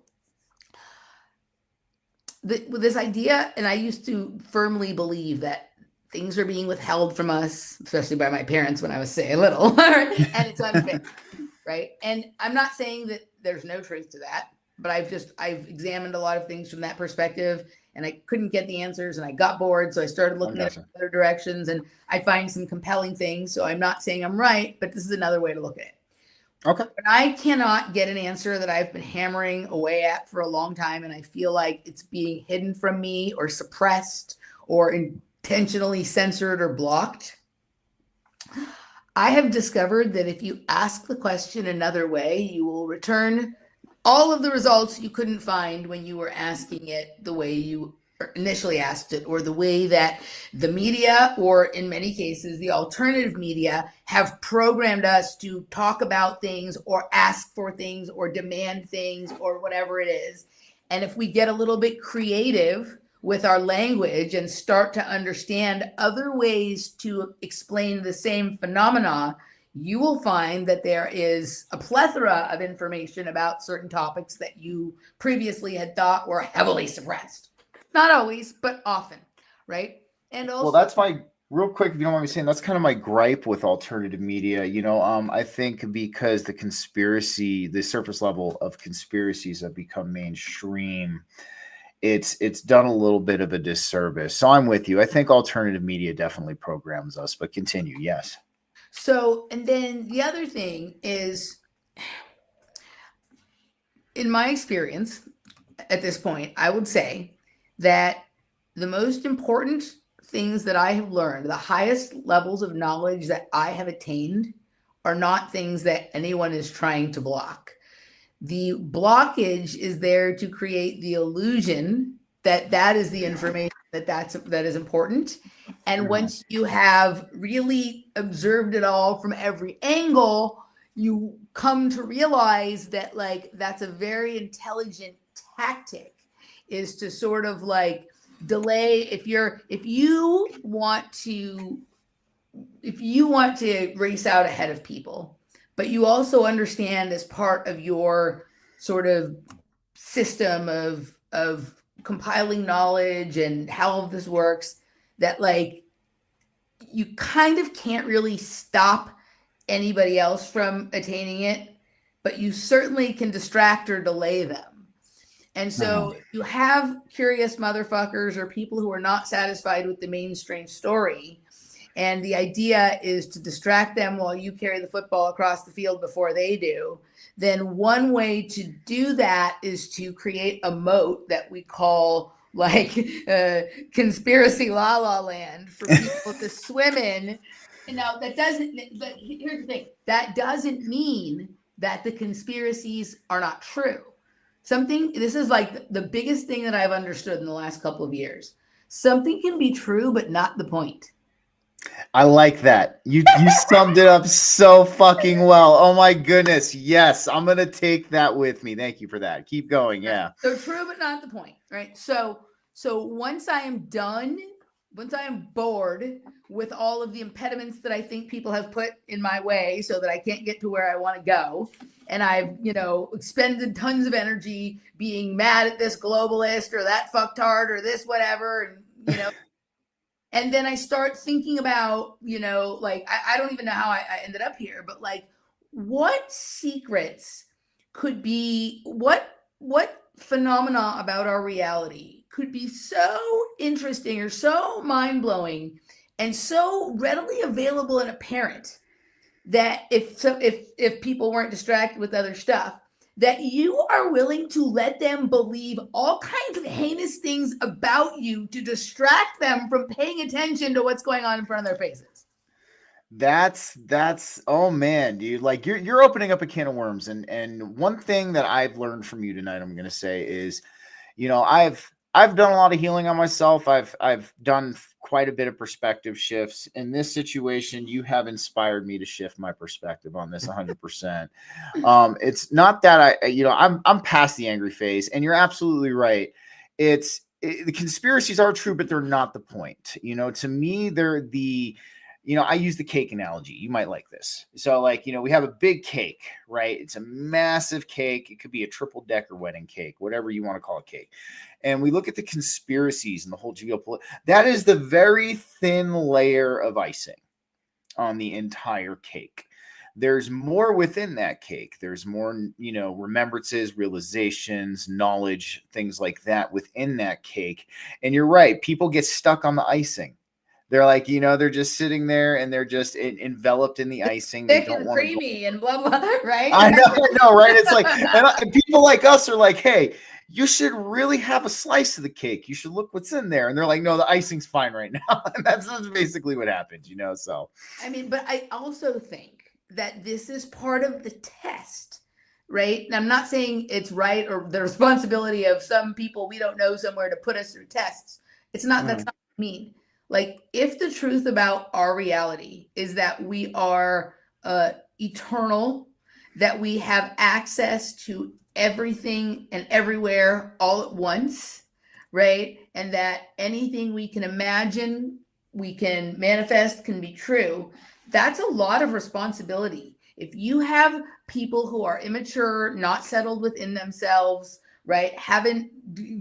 this idea, and I used to firmly believe that things are being withheld from us, especially by my parents when I was, say, little, and it's unfair, right? And I'm not saying that there's no truth to that, but I've examined a lot of things from that perspective, and I couldn't get the answers, and I got bored, so I started looking at other directions, and I find some compelling things. So I'm not saying I'm right, but this is another way to look at it. Okay. But I cannot get an answer that I've been hammering away at for a long time, and I feel like it's being hidden from me or suppressed or intentionally censored or blocked. I have discovered that if you ask the question another way, you will return all of the results you couldn't find when you were asking it the way you initially asked it, or the way that the media, or in many cases the alternative media, have programmed us to talk about things or ask for things or demand things or whatever it is. And if we get a little bit creative with our language and start to understand other ways to explain the same phenomena, you will find that there is a plethora of information about certain topics that you previously had thought were heavily suppressed. Not always, but often, right? And also, well, that's my real quick, if you don't mind me saying, that's kind of my gripe with alternative media. You know, I think because the surface level of conspiracies have become mainstream, it's done a little bit of a disservice. So I'm with you. I think alternative media definitely programs us, but continue. Yes. So, and then the other thing is, in my experience at this point, I would say that the most important things that I have learned, the highest levels of knowledge that I have attained, are not things that anyone is trying to block. The blockage is there to create the illusion that that is the information that is important. And once you have really observed it all from every angle, you come to realize that like that's a very intelligent tactic, is to sort of like delay. If you want to race out ahead of people, but you also understand as part of your sort of system of compiling knowledge and how all of this works, that like you kind of can't really stop anybody else from attaining it, but you certainly can distract or delay them. And so you have curious motherfuckers or people who are not satisfied with the mainstream story, and the idea is to distract them while you carry the football across the field before they do. Then one way to do that is to create a moat that we call like conspiracy la la land for people to swim in. And now that doesn't, but here's the thing, that doesn't mean that the conspiracies are not true. This is like the biggest thing that I've understood in the last couple of years. Something can be true, but not the point. I like that. You summed it up so fucking well. Oh my goodness. Yes. I'm going to take that with me. Thank you for that. Keep going. Yeah. So true, but not the point, right? So once I am done, once I am bored with all of the impediments that I think people have put in my way so that I can't get to where I want to go, and I've, expended tons of energy being mad at this globalist or that fucktard or this whatever, and, and then I start thinking about, like, I don't even know how I ended up here, but like, what secrets could be, what phenomena about our reality could be so interesting or so mind-blowing and so readily available and apparent that if people weren't distracted with other stuff, that you are willing to let them believe all kinds of heinous things about you to distract them from paying attention to what's going on in front of their faces. That's oh man, dude. Like you're opening up a can of worms. And one thing that I've learned from you tonight, I'm gonna say is, I've done a lot of healing on myself. I've done quite a bit of perspective shifts. In this situation, you have inspired me to shift my perspective on this 100%. It's not that I'm past the angry phase, and you're absolutely right. The conspiracies are true, but they're not the point. To me, they're the I use the cake analogy. You might like this. So we have a big cake, right? It's a massive cake. It could be a triple decker wedding cake, whatever you want to call a cake. And we look at the conspiracies and the whole geopolitical. That is the very thin layer of icing on the entire cake. There's more within that cake. There's more, remembrances, realizations, knowledge, things like that within that cake. And you're right. People get stuck on the icing. They're like, they're just sitting there and they're just enveloped in the icing. Thick and creamy and blah, blah, right? I know, right? It's like, and people like us are like, hey, you should really have a slice of the cake. You should look what's in there. And they're like, no, the icing's fine right now. And that's basically what happened, so. I mean, but I also think that this is part of the test, right? And I'm not saying it's right or the responsibility of some people we don't know somewhere to put us through tests. It's not, that's not what I mean. Like, if the truth about our reality is that we are eternal, that we have access to everything and everywhere all at once, right? And that anything we can imagine, we can manifest, can be true, that's a lot of responsibility. If you have people who are immature, not settled within themselves, right, haven't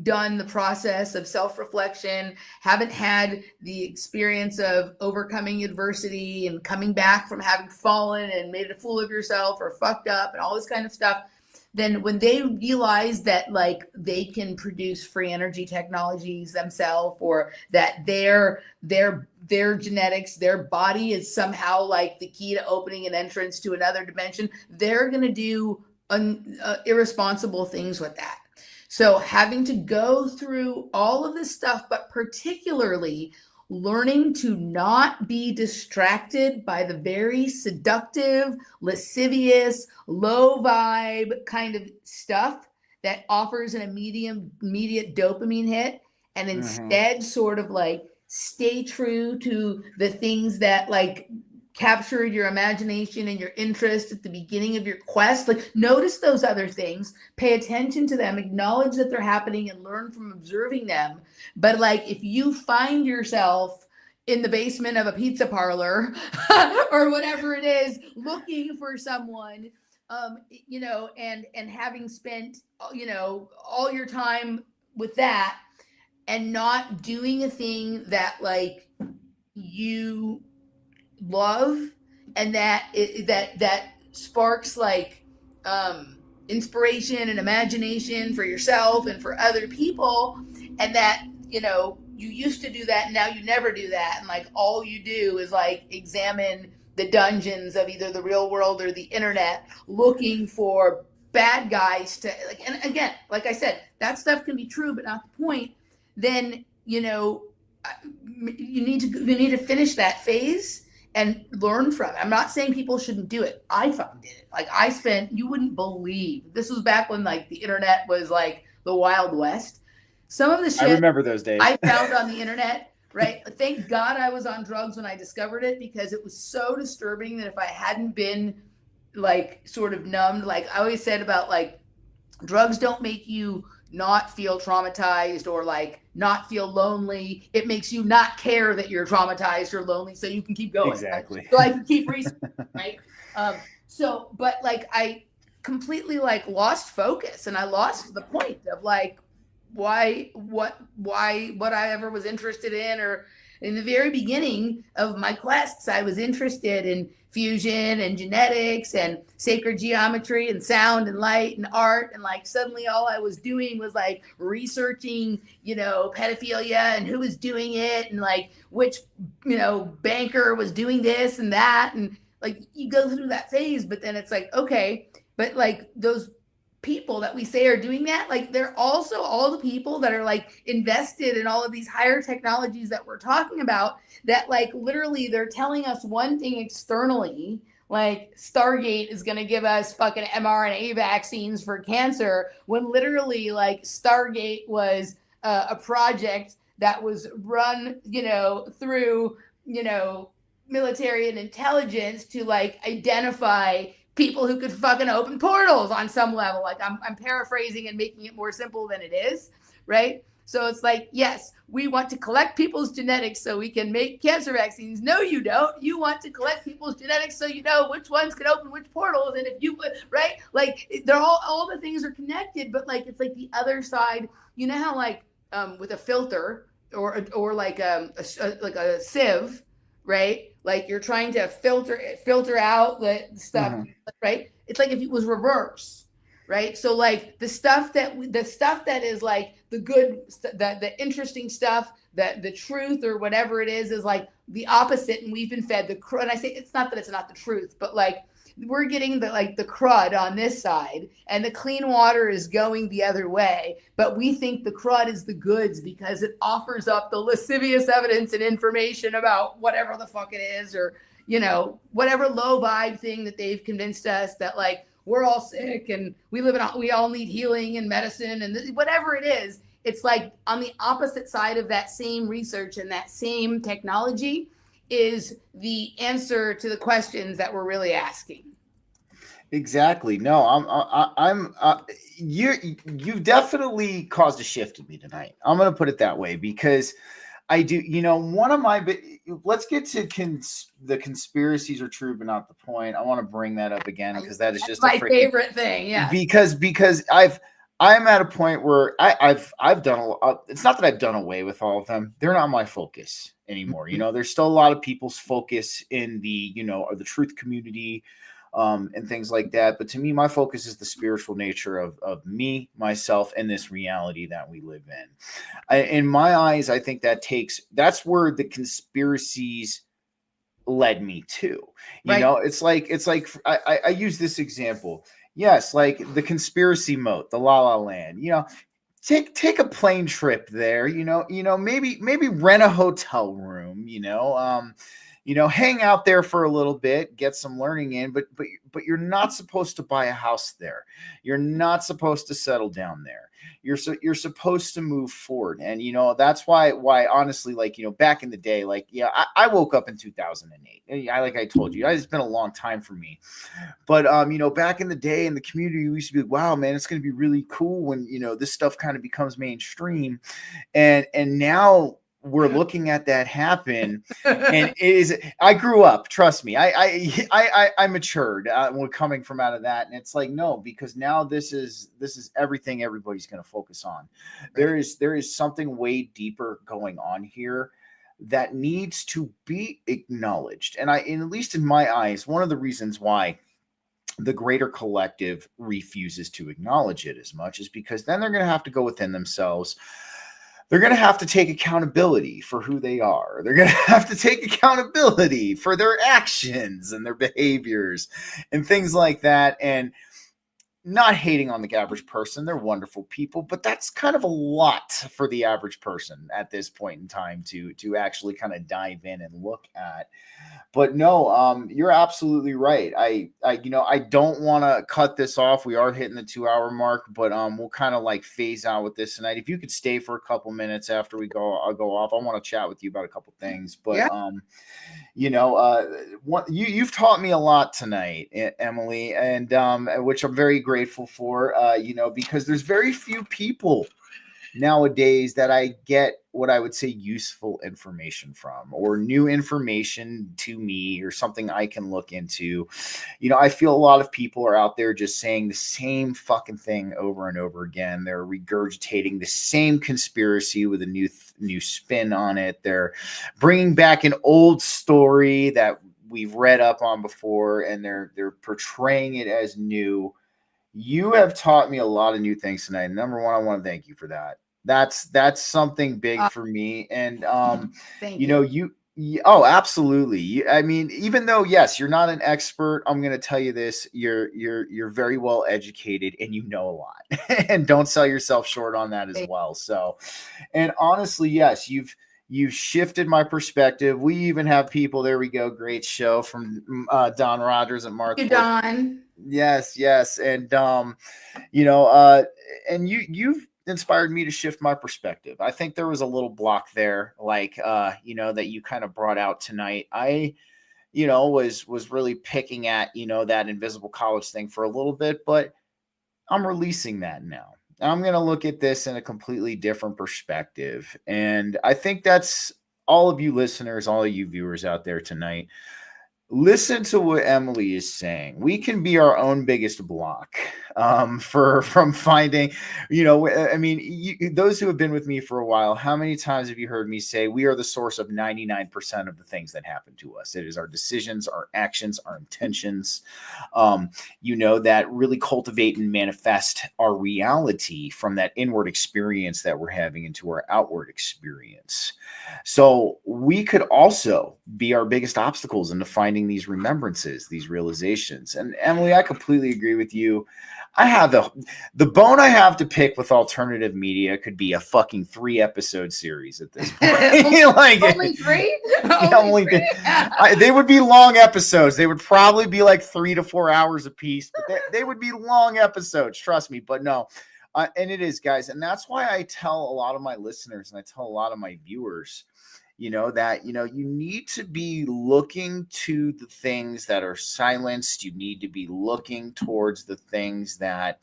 done the process of self-reflection, haven't had the experience of overcoming adversity and coming back from having fallen and made a fool of yourself or fucked up and all this kind of stuff, then when they realize that they can produce free energy technologies themselves, or that their genetics, their body is somehow the key to opening an entrance to another dimension, they're going to do irresponsible things with that. So having to go through all of this stuff, but particularly learning to not be distracted by the very seductive, lascivious, low vibe kind of stuff that offers an immediate dopamine hit, and instead sort of stay true to the things that captured your imagination and your interest at the beginning of your quest. Notice those other things, pay attention to them, acknowledge that they're happening, and learn from observing them. But if you find yourself in the basement of a pizza parlor or whatever it is, looking for someone, and having spent, all your time with that and not doing a thing that you love and that sparks inspiration and imagination for yourself and for other people, and that you used to do that and now you never do that, and all you do is examine the dungeons of either the real world or the internet looking for bad guys to and again, like I said, that stuff can be true but not the point. Then you need to finish that phase and learn from it. I'm not saying people shouldn't do it. I fucking did it. You wouldn't believe, this was back when the internet was the Wild West. Some of the shit I remember those days I found on the internet, right? Thank God I was on drugs when I discovered it, because it was so disturbing that if I hadn't been sort of numbed, I always said about drugs don't make you not feel traumatized or not feel lonely. It makes you not care that you're traumatized or lonely, so you can keep going. Exactly. Right? So I can keep researching, right? But I completely lost focus, and I lost the point of why what I ever was interested in, or in the very beginning of my quests, I was interested in fusion and genetics and sacred geometry and sound and light and art. And like suddenly all I was doing was like researching, pedophilia and who was doing it and like which, banker was doing this and that. And like you go through that phase, but then it's like, okay, but like those people that we say are doing that, like they're also all the people that are like invested in all of these higher technologies that we're talking about, that like literally they're telling us one thing externally, like Stargate is going to give us fucking mRNA vaccines for cancer, when literally like Stargate was a project that was run, through, military and intelligence to like identify people who could fucking open portals on some level. Like I'm paraphrasing and making it more simple than it is, right? So it's like, yes, we want to collect people's genetics so we can make cancer vaccines. No, you don't. You want to collect people's genetics so you know which ones can open which portals. And if you would, right? Like they're all the things are connected, but like, it's like the other side, you know how like with a filter or like a sieve, right? Like you're trying to filter out the stuff, right? It's like if it was reverse, right? So like the stuff that is like the good, the interesting stuff, that the truth or whatever it is like the opposite, and we've been fed and I say it's not that it's not the truth, but like we're getting the crud on this side and the clean water is going the other way, but we think the crud is the goods because it offers up the lascivious evidence and information about whatever the fuck it is, or whatever low vibe thing that they've convinced us that like we're all sick and we all need healing and medicine and whatever it is. It's like on the opposite side of that same research and that same technology is the answer to the questions that we're really asking. Exactly. No, you've definitely caused a shift in me tonight. I'm going to put it that way because I do, one of my, let's get to the conspiracies are true, but not the point. I want to bring that up again because that is just my favorite thing. Yeah. Because I'm at a point where I've done a lot. It's not that I've done away with all of them. They're not my focus anymore. There's still a lot of people's focus in the, or the truth community, and things like that. But to me, my focus is the spiritual nature of me, myself, and this reality that we live in. In my eyes, I think that's where the conspiracies led me to. It's like I use this example. Yes, like the conspiracy moat, the La La Land. Take a plane trip there. Maybe rent a hotel room. Hang out there for a little bit, get some learning in, but you're not supposed to buy a house there. You're not supposed to settle down there. You're supposed to move forward. And, that's why honestly, back in the day, I woke up in 2008. Like I told you, it's been a long time for me, but, back in the day in the community, we used to be like, wow, man, it's going to be really cool when, this stuff kind of becomes mainstream. And now we're looking at that happen, and I grew up, trust me, I matured when coming from out of that. And it's like, no, because now this is everything everybody's going to focus on. Right. There is something way deeper going on here that needs to be acknowledged. And at least in my eyes, one of the reasons why the greater collective refuses to acknowledge it as much is because then they're going to have to go within themselves. They're going to have to take accountability for who they are. They're going to have to take accountability for their actions and their behaviors and things like that. And not hating on the average person. They're wonderful people, but that's kind of a lot for the average person at this point in time to actually kind of dive in and look at. But no, you're absolutely right. I don't want to cut this off. We are hitting the 2-hour mark, but we'll kind of phase out with this tonight. If you could stay for a couple minutes after I'll go off. I want to chat with you about a couple things, but you've taught me a lot tonight, Emily, and which I'm very grateful for. Because there's very few people nowadays that I get what I would say useful information from, or new information to me, or something I can look into. I feel a lot of people are out there just saying the same fucking thing over and over again. They're regurgitating the same conspiracy with a new spin on it. They're bringing back an old story that we've read up on before, and they're portraying it as new. You have taught me a lot of new things tonight. Number one, I want to thank you for that. That's something big for me. And Thank you. Oh, absolutely. I mean, even though yes, you're not an expert, I'm going to tell you this: you're very well educated, and you know a lot. And don't sell yourself short on that as well. So, and honestly, yes, you've shifted my perspective. We even have people. There we go. Great show from Don Rogers and Mark. Thank you, Don. Yes, and and you've inspired me to shift my perspective. I think there was a little block there, like that you kind of brought out tonight. I was really picking at that invisible college thing for a little bit, but I'm releasing that now. I'm going to look at this in a completely different perspective, and I think that's all of you listeners, all of you viewers out there tonight. Listen to what Emily is saying. We can be our own biggest block from finding, I mean, those who have been with me for a while, how many times have you heard me say we are the source of 99% of the things that happen to us? It is our decisions, our actions, our intentions, that really cultivate and manifest our reality from that inward experience that we're having into our outward experience. So we could also be our biggest obstacles into finding these remembrances, these realizations. And Emily, I completely agree with you. I have the bone I have to pick with alternative media could be a fucking 3-episode series at this point. Like, only 3? Only 3? They would be long episodes. They would probably be like 3 to 4 hours a piece, but they would be long episodes, trust me. But no, and it is, guys. And that's why I tell a lot of my listeners, and I tell a lot of my viewers, that, you need to be looking to the things that are silenced. You need to be looking towards the things that,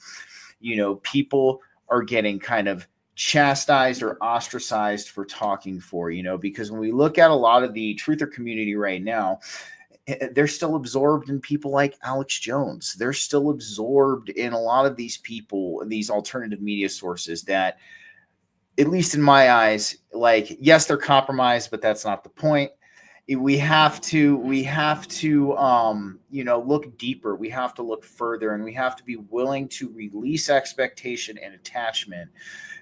people are getting kind of chastised or ostracized for talking for, because when we look at a lot of the truther community right now, they're still absorbed in people like Alex Jones. They're still absorbed in a lot of these people, these alternative media sources that, at least in my eyes, like, yes, they're compromised, but that's not the point. We have to, look deeper. We have to look further, and we have to be willing to release expectation and attachment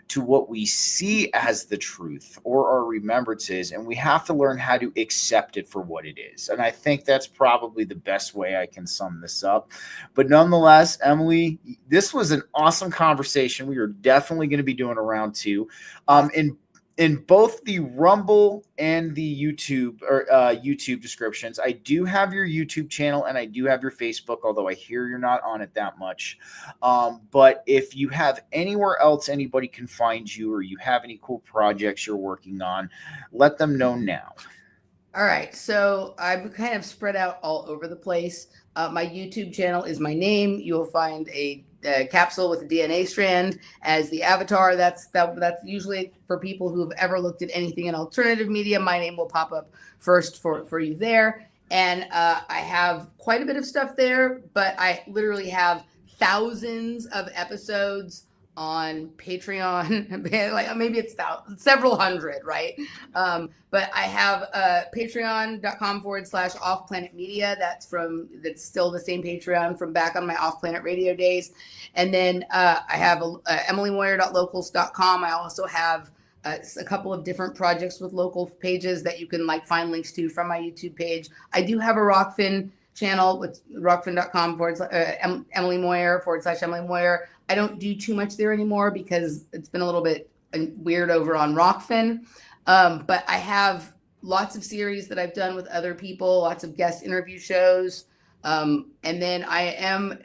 to what we see as the truth or our remembrances. And we have to learn how to accept it for what it is. And I think that's probably the best way I can sum this up. But nonetheless, Emily, this was an awesome conversation. We are definitely going to be doing a round 2. In both the Rumble and the YouTube YouTube descriptions, I do have your YouTube channel and I do have your Facebook, although I hear you're not on it that much. But if you have anywhere else anybody can find you, or you have any cool projects you're working on, let them know now. All right. So I'm kind of spread out all over the place. My YouTube channel is my name. You'll find a capsule with a DNA strand as the avatar. That's usually for people who have ever looked at anything in alternative media. My name will pop up first for you there. And I have quite a bit of stuff there, but I literally have thousands of episodes on Patreon. Like maybe it's several hundred, right? But I have patreon.com/offplanetmedia. That's still the same Patreon from back on my Off Planet Radio days. And then I have emilymoyer.locals.com. I also have a couple of different projects with local pages that you can find links to from my YouTube page. I do have a Rockfin channel with rockfin.com Emily Moyer /Emily Moyer. I don't do too much there anymore because it's been a little bit weird over on Rockfin. But I have lots of series that I've done with other people, lots of guest interview shows. And then I am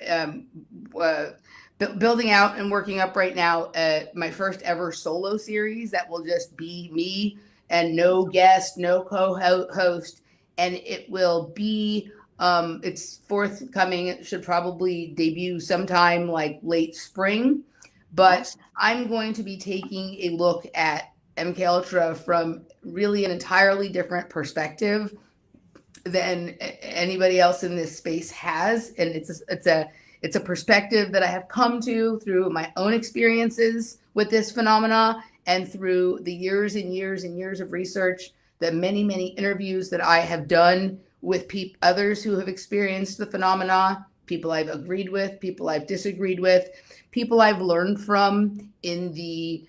building out and working up right now my first ever solo series that will just be me and no guest, no co-host. And it will be it's forthcoming. It should probably debut sometime like late spring. but I'm going to be taking a look at MK Ultra from really an entirely different perspective than anybody else in this space has, and it's a perspective that I have come to through my own experiences with this phenomena and through the years and years and years of research, the many interviews that I have done with others who have experienced the phenomena, people I've agreed with, people I've disagreed with, people I've learned from in the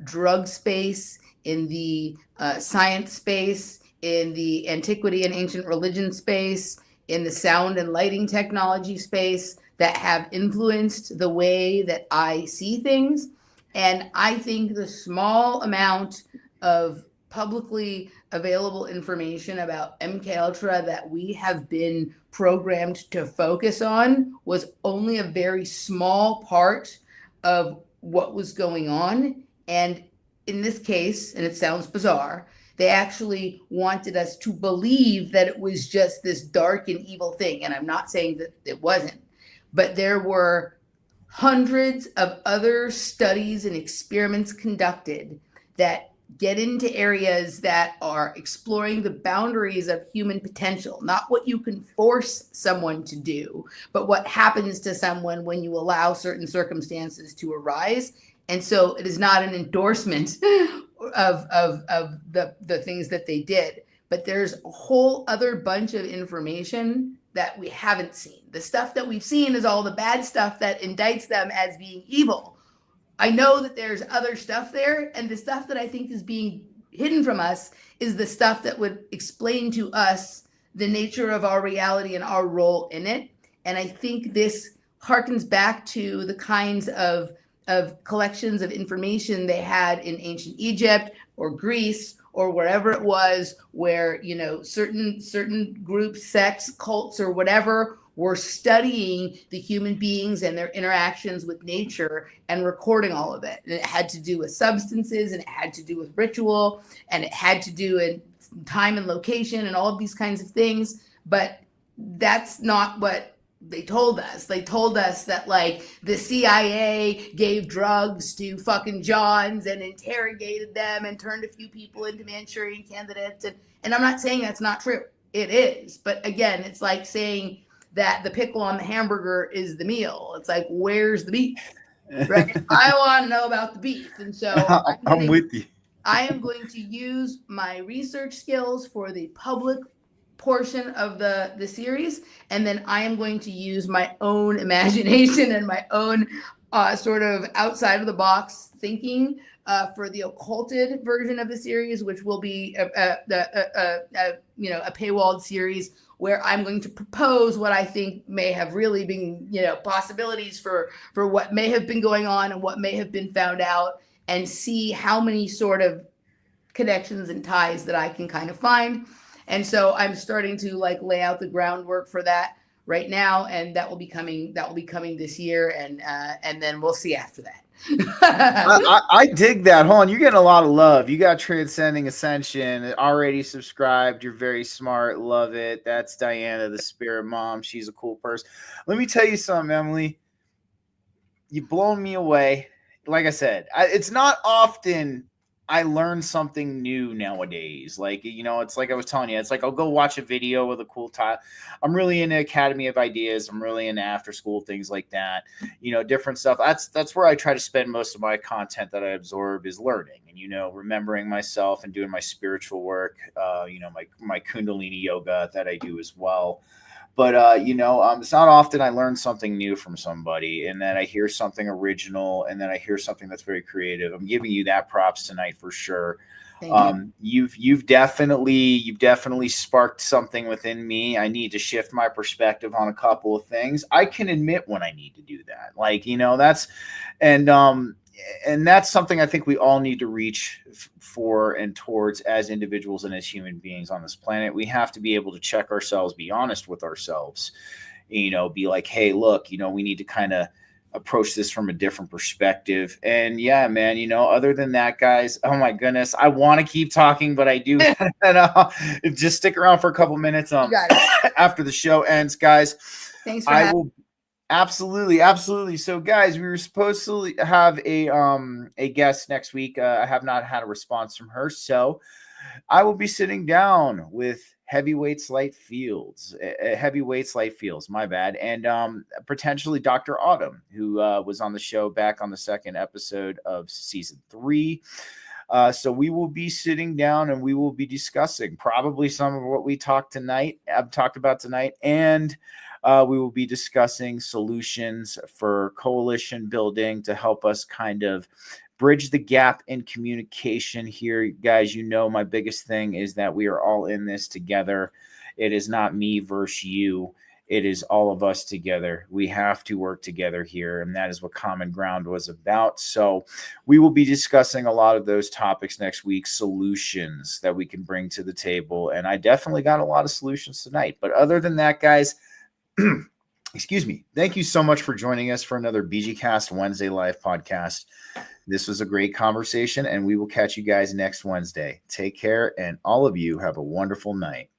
drug space, in the science space, in the antiquity and ancient religion space, in the sound and lighting technology space, that have influenced the way that I see things. And I think the small amount of publicly available information about MK Ultra that we have been programmed to focus on was only a very small part of what was going on. And in this case, and it sounds bizarre, they actually wanted us to believe that it was just this dark and evil thing. And I'm not saying that it wasn't, but there were hundreds of other studies and experiments conducted that get into areas that are exploring the boundaries of human potential, not what you can force someone to do, but what happens to someone when you allow certain circumstances to arise. And so it is not an endorsement of the things that they did, but there's a whole other bunch of information that we haven't seen. The stuff that we've seen is all the bad stuff that indicts them as being evil. I know that there's other stuff there, and the stuff that I think is being hidden from us is the stuff that would explain to us the nature of our reality and our role in it. And I think this harkens back to the kinds of collections of information they had in ancient Egypt or Greece or wherever it was, where, you know, certain groups, sects, cults, or whatever were studying the human beings and their interactions with nature and recording all of it. And it had to do with substances, and it had to do with ritual, and it had to do with time and location and all of these kinds of things. But that's not what they told us. They told us that, like, the CIA gave drugs to fucking Johns and interrogated them and turned a few people into Manchurian candidates. And I'm not saying that's not true. It is. But again, it's like saying that the pickle on the hamburger is the meal. It's like, where's the beef? Right? I want to know about the beef. And so I'm with you. I am going to use my research skills for the public portion of the series, and then I am going to use my own imagination and my own sort of outside of the box thinking for the occulted version of the series, which will be a paywalled series where I'm going to propose what I think may have really been, you know, possibilities for what may have been going on and what may have been found out, and see how many sort of connections and ties that I can kind of find. And so I'm starting to like lay out the groundwork for that right now, and that will be coming this year, and then we'll see after that. I dig that. Hold on, you're getting a lot of love. You got Transcending Ascension already subscribed. You're very smart. Love it. That's Diana, the spirit mom. She's a cool person. Let me tell you something, Emily. You've blown me away. Like I said, it's not often I learn something new nowadays. Like, you know, it's like I was telling you, it's like I'll go watch a video with a cool title. I'm really into Academy of Ideas. I'm really into after school things like that, you know, different stuff. That's where I try to spend most of my content that I absorb, is learning and, you know, remembering myself and doing my spiritual work, you know, my Kundalini yoga that I do as well. But, it's not often I learn something new from somebody, and then I hear something original, and then I hear something that's very creative. I'm giving you that props tonight for sure. You've definitely sparked something within me. I need to shift my perspective on a couple of things. I can admit when I need to do that. Like, you know, that's something I think we all need to reach for and towards as individuals and as human beings on this planet. We have to be able to check ourselves, be honest with ourselves, you know, be like, hey, look, you know, we need to kind of approach this from a different perspective. And yeah, man, you know, other than that, guys, oh my goodness, I want to keep talking, but I do just stick around for a couple minutes after the show ends, guys. Thanks for having me. Absolutely, absolutely. So, guys, we were supposed to have a guest next week. I have not had a response from her, so I will be sitting down with heavyweights light fields, my bad, and potentially Dr. Autumn, who was on the show back on the second episode of season 3. So we will be sitting down and we will be discussing probably some of what we talked about tonight, and we will be discussing solutions for coalition building to help us kind of bridge the gap in communication here. Guys, you know, my biggest thing is that we are all in this together. It is not me versus you. It is all of us together. We have to work together here, and that is what Common Ground was about. So we will be discussing a lot of those topics next week, solutions that we can bring to the table. And I definitely got a lot of solutions tonight. But other than that, guys, excuse me, thank you so much for joining us for another BG-Cast Wednesday Live podcast. This was a great conversation, and we will catch you guys next Wednesday. Take care, and all of you have a wonderful night.